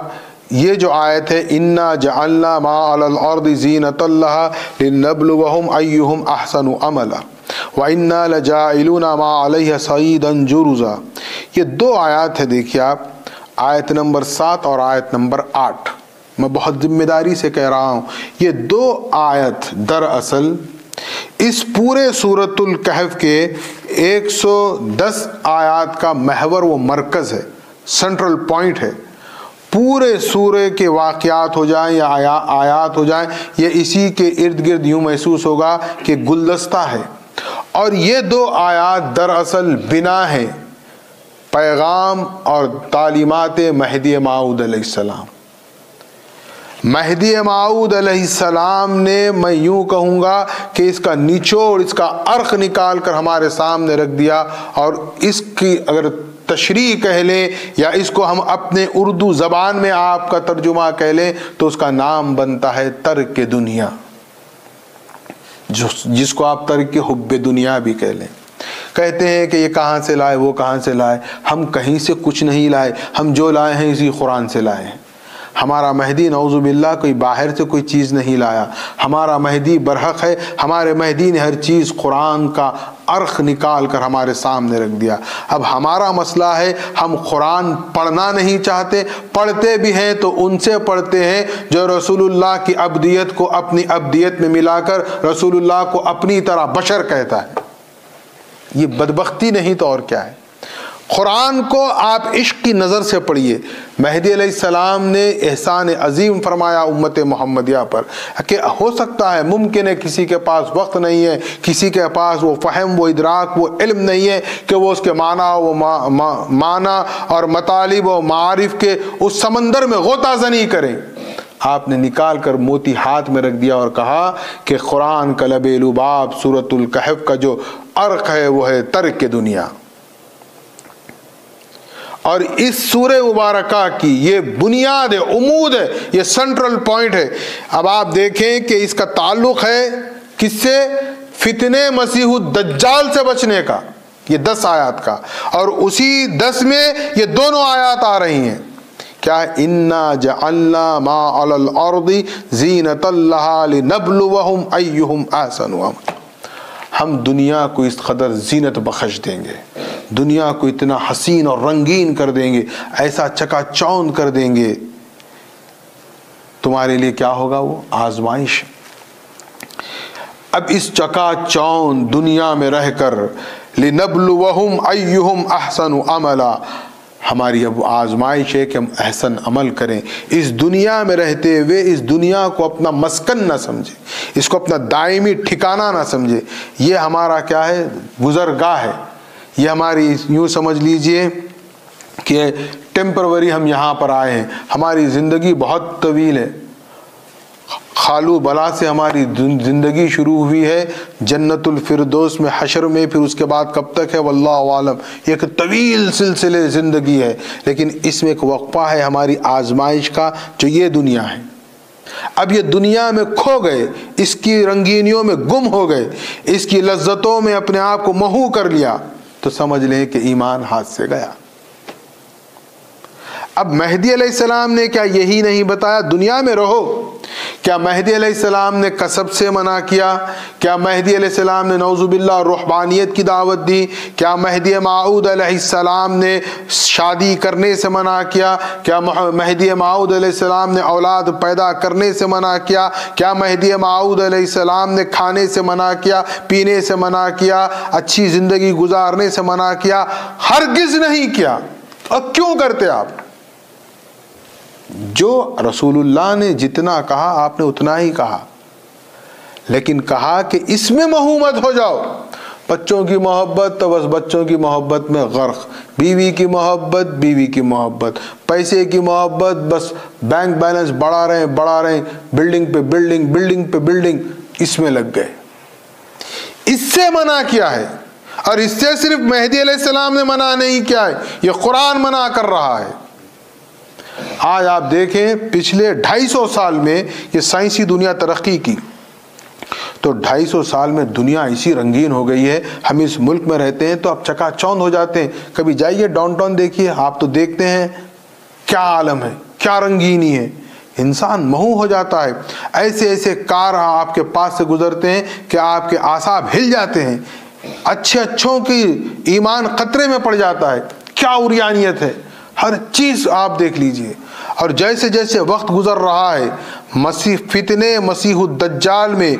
یہ جو آیت ہے اِنَّا جَعَلْنَا مَا عَلَى الْأَرْضِ زِينَةً لَهَا لِنَبْلُوَهُمْ أَيُّهُمْ أَحْسَنُ عَمَلًا وَإِنَّا لَجَاعِلُونَ مَا عَلَيْهَا صَعِيدًا جُرُزًا. یہ 2 آیات ہے. دیکھیے آپ آیت نمبر 7 اور آیت نمبر 8. میں بہت ذمہ داری سے کہہ رہا ہوں یہ 2 آیت دراصل اس پورے سورۃ الکہف کے 110 آیات کا محور و مرکز ہے، سینٹرل پوائنٹ ہے. پورے سورے کے واقعات ہو جائیں یا آیات ہو جائیں، یہ اسی کے ارد گرد یوں محسوس ہوگا کہ گلدستہ ہے. اور یہ 2 آیات دراصل بنا ہے پیغام اور تعلیمات مہدی موعود علیہ السلام. مہدی موعود علیہ السلام نے، میں یوں کہوں گا کہ اس کا نچوڑ، اس کا عرق نکال کر ہمارے سامنے رکھ دیا. اور اس کی اگر تشریح کہہ لیں یا اس کو ہم اپنے اردو زبان میں آپ کا ترجمہ کہہ لیں تو اس کا نام بنتا ہے ترک دنیا، جس کو آپ ترک حب دنیا بھی کہہ لیں. کہتے ہیں کہ یہ کہاں سے لائے، وہ کہاں سے لائے. ہم کہیں سے کچھ نہیں لائے، ہم جو لائے ہیں اسی قرآن سے لائے ہیں. ہمارا مہدی نعوذ باللہ کوئی باہر سے کوئی چیز نہیں لایا، ہمارا مہدی برحق ہے، ہمارے مہدی نے ہر چیز قرآن کا عرق نکال کر ہمارے سامنے رکھ دیا۔ اب ہمارا مسئلہ ہے ہم قرآن پڑھنا نہیں چاہتے، پڑھتے بھی ہیں تو ان سے پڑھتے ہیں جو رسول اللہ کی عبدیت کو اپنی عبدیت میں ملا کر رسول اللہ کو اپنی طرح بشر کہتا ہے۔ یہ بدبختی نہیں تو اور کیا ہے۔ قرآن کو آپ عشق کی نظر سے پڑھیے۔ مہدی علیہ السلام نے احسان عظیم فرمایا امت محمدیہ پر کہ ہو سکتا ہے، ممکن ہے کسی کے پاس وقت نہیں ہے، کسی کے پاس وہ فہم، وہ ادراک، وہ علم نہیں ہے کہ وہ اس کے معنی اور مطالب و معارف کے اس سمندر میں غوطہ زنی کریں۔ آپ نے نکال کر موتی ہاتھ میں رکھ دیا اور کہا کہ قرآن کا لب لباب سورۃ الکہف کا جو عرق ہے وہ ہے ترک دنیا۔ اور اس سورہ مبارکہ کی یہ بنیاد ہے، عمود ہے، یہ سینٹرل پوائنٹ ہے۔ اب آپ دیکھیں کہ اس کا تعلق ہے کس سے؟ فتنے مسیح الدجال سے بچنے کا، یہ 10 آیات کا، اور اسی 10 میں یہ دونوں آیات آ رہی ہیں۔ کیا؟ انا جعلنا ما علی الارض زینۃ لہا لنبلوہم ایہم احسن عملا۔ ہم دنیا کو اس قدر زینت بخش دیں گے، دنیا کو اتنا حسین اور رنگین کر دیں گے، ایسا چکا چوند کر دیں گے، تمہارے لیے کیا ہوگا؟ وہ آزمائش۔ اب اس چکا چوند دنیا میں رہ کر لنبلوہم ایہم احسن عملا، ہماری اب آزمائش ہے کہ ہم احسن عمل کریں۔ اس دنیا میں رہتے ہوئے اس دنیا کو اپنا مسکن نہ سمجھے، اس کو اپنا دائمی ٹھکانہ نہ سمجھے۔ یہ ہمارا کیا ہے؟ گزرگاہ ہے۔ یہ ہماری یوں سمجھ لیجئے کہ ٹیمپروری ہم یہاں پر آئے ہیں، ہماری زندگی بہت طویل ہے۔ خالو بلا سے ہماری زندگی شروع ہوئی ہے جنت الفردوس میں، حشر میں، پھر اس کے بعد کب تک ہے واللہ عالم۔ یہ ایک طویل سلسلے زندگی ہے، لیکن اس میں ایک وقفہ ہے ہماری آزمائش کا، جو یہ دنیا ہے۔ اب یہ دنیا میں کھو گئے، اس کی رنگینیوں میں گم ہو گئے، اس کی لذتوں میں اپنے آپ کو محو کر لیا، تو سمجھ لیں کہ ایمان ہاتھ سے گیا۔ اب مہدی علیہ السلام نے کیا یہی نہیں بتایا دنیا میں رہو؟ کیا مہدی علیہ السلام نے کسب سے منع کیا؟ کیا مہدی علیہ السلام نے نعوذ باللہ روحانیت کی دعوت دی؟ کیا مہدی موعود علیہ السلام نے شادی کرنے سے منع کیا؟ کیا مہدی موعود علیہ السلام نے اولاد پیدا کرنے سے منع کیا؟ کیا مہدی موعود علیہ السلام نے کھانے سے منع کیا، پینے سے منع کیا، اچھی زندگی گزارنے سے منع کیا؟ ہرگز نہیں کیا۔ اور کیوں کرتے آپ؟ جو رسول اللہ نے جتنا کہا آپ نے اتنا ہی کہا، لیکن کہا کہ اس میں محو مت ہو جاؤ۔ بچوں کی محبت تو بس بچوں کی محبت میں غرق، بیوی کی محبت بیوی کی محبت، پیسے کی محبت، بس بینک بیلنس بڑھا رہے ہیں، بلڈنگ پہ بلڈنگ، بلڈنگ پہ بلڈنگ، اس میں لگ گئے۔ اس سے منع کیا ہے، اور اس سے صرف مہدی علیہ السلام نے منع نہیں کیا ہے، یہ قرآن منع کر رہا ہے۔ آج آپ دیکھیں پچھلے 250 سال میں یہ سائنسی دنیا ترقی کی، تو 250 سال میں دنیا ایسی رنگین ہو گئی ہے، ہم اس ملک میں رہتے ہیں تو اب چکا چوند ہو جاتے ہیں۔ کبھی جائیے ڈاؤن ٹاؤن دیکھیے، آپ تو دیکھتے ہیں کیا عالم ہے، کیا رنگینی ہے، انسان محو ہو جاتا ہے۔ ایسے ایسے کار آپ کے پاس سے گزرتے ہیں کہ آپ کے اعصاب ہل جاتے ہیں، اچھوں کی ایمان خطرے میں پڑ جاتا ہے۔ کیا عریانیت ہے، ہر چیز آپ دیکھ لیجئے۔ اور جیسے جیسے وقت گزر رہا ہے، فتنے مسیح الدجال میں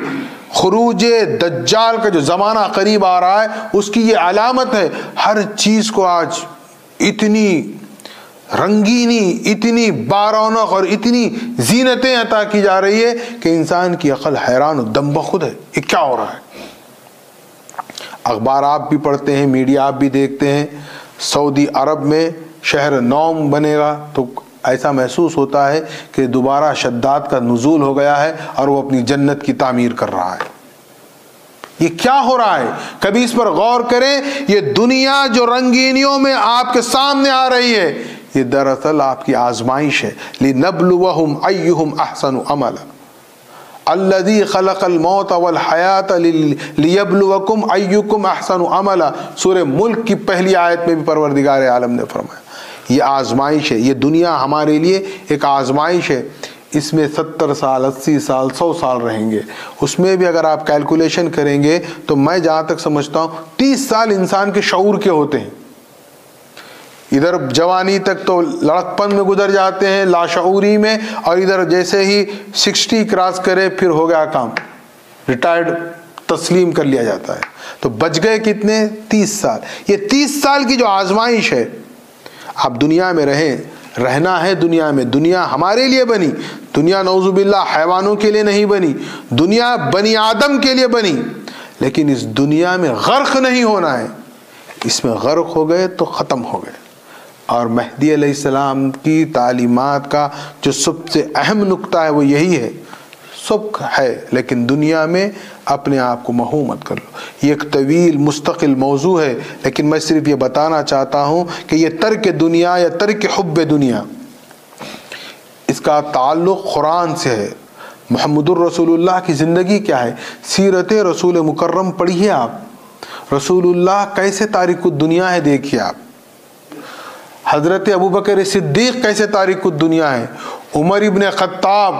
خروج دجال کا جو زمانہ قریب آ رہا ہے، اس کی یہ علامت ہے۔ ہر چیز کو آج اتنی رنگینی، اتنی بارونق اور اتنی زینتیں عطا کی جا رہی ہے کہ انسان کی عقل حیران و دم بخود ہے، یہ کیا ہو رہا ہے۔ اخبار آپ بھی پڑھتے ہیں، میڈیا آپ بھی دیکھتے ہیں، سعودی عرب میں شہر نوم بنے گا تو ایسا محسوس ہوتا ہے کہ دوبارہ شداد کا نزول ہو گیا ہے اور وہ اپنی جنت کی تعمیر کر رہا ہے۔ یہ کیا ہو رہا ہے؟ کبھی اس پر غور کریں۔ یہ دنیا جو رنگینیوں میں آپ کے سامنے آ رہی ہے، یہ دراصل آپ کی آزمائش ہے۔ لِنَبْلُوَهُمْ أَيُّهُمْ أَحْسَنُ عَمَلًا الذي خلق الموت والحیات لیبلوکم ایکم احسن عملا۔ سورہ ملک کی پہلی آیت میں بھی پروردگار عالم نے فرمایا یہ آزمائش ہے، یہ دنیا ہمارے لیے ایک آزمائش ہے. اس میں 70 سال 80 سال 100 سال رہیں گے. اس میں بھی اگر آپ کیلکولیشن کریں گے تو میں جہاں تک سمجھتا ہوں 30 سال انسان کے شعور کے ہوتے ہیں. ادھر جوانی تک تو لڑکپن میں گزر جاتے ہیں، لاشعوری میں، اور ادھر جیسے ہی 60 کراس کرے پھر ہو گیا کام، ریٹائرڈ تسلیم کر لیا جاتا ہے. تو بچ گئے کتنے؟ 30 سال. یہ 30 سال کی جو آزمائش ہے، آپ دنیا میں رہیں، رہنا ہے دنیا میں. دنیا ہمارے لیے بنی، دنیا نعوذ باللہ حیوانوں کے لیے نہیں بنی، دنیا بنی آدم کے لیے بنی. لیکن اس دنیا میں غرق نہیں ہونا ہے. اس میں غرق ہو گئے تو ختم ہو گئے. اور مہدی علیہ السلام کی تعلیمات کا جو سب سے اہم نقطہ ہے وہ یہی ہے، سب ہے لیکن دنیا میں اپنے آپ کو محو مت کر لو. یہ ایک طویل مستقل موضوع ہے، لیکن میں صرف یہ بتانا چاہتا ہوں کہ یہ ترک دنیا یا ترک حب دنیا، اس کا تعلق قرآن سے ہے. محمد الرسول اللہ کی زندگی کیا ہے؟ سیرت رسول مکرم پڑھیے آپ. رسول اللہ کیسے تارک الدنیا ہے دیکھیے آپ. حضرت ابوبکر صدیق کیسے تارک الدنیا ہے. عمر ابن خطاب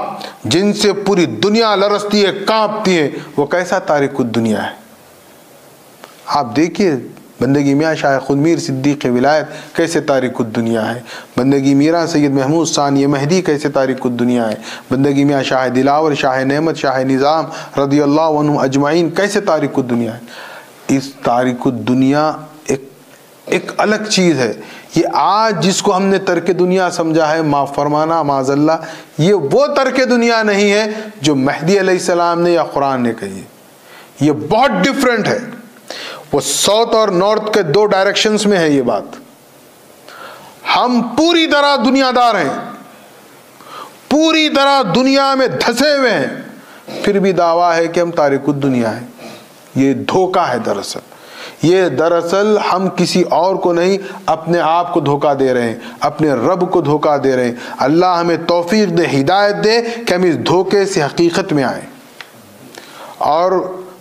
جن سے پوری دنیا لرزتی ہے کانپتی ہے، وہ کیسا تارک الدنیا ہے. آپ دیکھیے بندگی میاں شاہ خود میر صدیق ولایت کیسے تارک الدنیا ہے. بندگی میرا سید محمود ثانی مہدی کیسے تارک الدنیا ہے. بندگی میاں شاہ دلاور، شاہ نعمت، شاہ نظام رضی اللہ عنہ اجمعین کیسے تارک الدنیا ہے. اس تارک الدنیا ایک الگ چیز ہے. یہ آج جس کو ہم نے ترک دنیا سمجھا ہے، معاف فرمانا معاذ اللہ، یہ وہ ترک دنیا نہیں ہے جو مہدی علیہ السلام نے یا قرآن نے کہی ہے. یہ بہت ڈیفرنٹ ہے. وہ ساؤتھ اور نارتھ کے 2 ڈائریکشنز میں ہے یہ بات. ہم پوری طرح دنیا دار ہیں، پوری طرح دنیا میں دھسے ہوئے ہیں، پھر بھی دعویٰ ہے کہ ہم تارک الدنیا ہیں. یہ دھوکہ ہے دراصل. یہ دراصل ہم کسی اور کو نہیں، اپنے آپ کو دھوکہ دے رہے ہیں، اپنے رب کو دھوکہ دے رہے ہیں. اللہ ہمیں توفیق دے، ہدایت دے کہ ہم اس دھوکے سے حقیقت میں آئیں. اور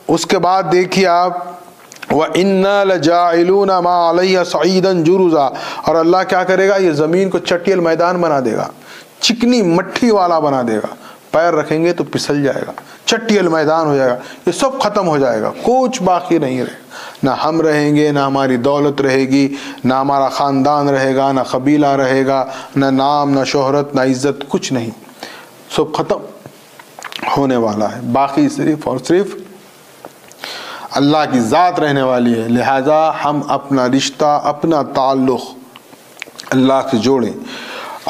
اس کے بعد دیکھیے آپ وَإِنَّا لَجَاعِلُونَ مَا عَلَيْهَ صَعِيدًا جُرُزًا. اور اللہ کیا کرے گا؟ یہ زمین کو چٹیل میدان بنا دے گا، چکنی مٹھی والا بنا دے گا. پیر رکھیں گے تو پھسل جائے گا، چٹیل میدان ہو جائے گا. یہ سب ختم ہو جائے گا، کچھ باقی نہیں رہے گا. نہ ہم رہیں گے، نہ ہماری دولت رہے گی، نہ ہمارا خاندان رہے گا، نہ قبیلہ رہے گا، نہ نام، نہ شہرت، نہ عزت، کچھ نہیں. سب ختم ہونے والا ہے. باقی صرف اور صرف اللہ کی ذات رہنے والی ہے. لہذا ہم اپنا رشتہ، اپنا تعلق اللہ سے جوڑیں.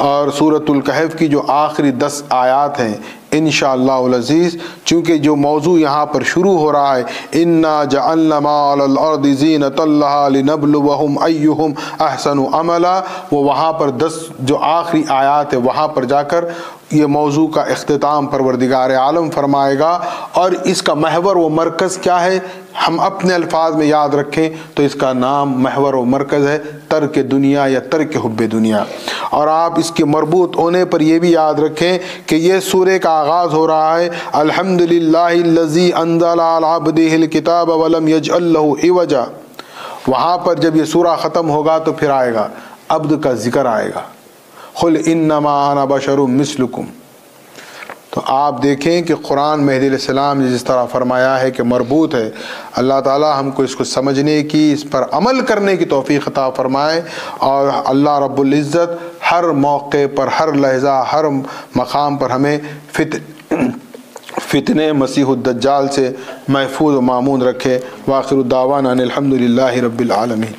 اور سورۃ الکہف کی جو آخری 10 آیات ہیں انشاءاللہ العزیز، چونکہ جو موضوع یہاں پر شروع ہو رہا ہے اِنَّا جَعَلْنَا مَا عَلَى الْأَرْضِ زِينَةً لَهَا لِنَبْلُوَهُمْ أَيُّهُمْ أَحْسَنُ عَمَلًا، وہ وہاں پر 10 جو آخری آیات ہے وہاں پر جا کر یہ موضوع کا اختتام پروردگار عالم فرمائے گا. اور اس کا محور و مرکز کیا ہے ہم اپنے الفاظ میں یاد رکھیں تو اس کا نام محور و مرکز ہے ترک دنیا یا ترک حب دنیا. اور آپ اس کے مربوط ہونے پر یہ بھی یاد رکھیں کہ یہ سورہ کا آغاز ہو رہا ہے الحمدللہ الذی انزل علی عبدہ الکتاب ولم یجعل لہ عوجا. وہاں پر جب یہ سورہ ختم ہوگا تو پھر آئے گا عبد کا ذکر آئے گا، قل انما انا بشر مثلکم. تو آپ دیکھیں کہ قرآن مہدی علیہ السلام نے جس طرح فرمایا ہے کہ مربوط ہے. اللہ تعالی ہم کو اس کو سمجھنے کی، اس پر عمل کرنے کی توفیق عطا فرمائے. اور اللہ رب العزت ہر موقع پر، ہر لحظہ، ہر مقام پر ہمیں فتنے مسیح الدجال سے محفوظ و مامون رکھے. وآخر الدعوانا ان الحمد للہ رب العالمین.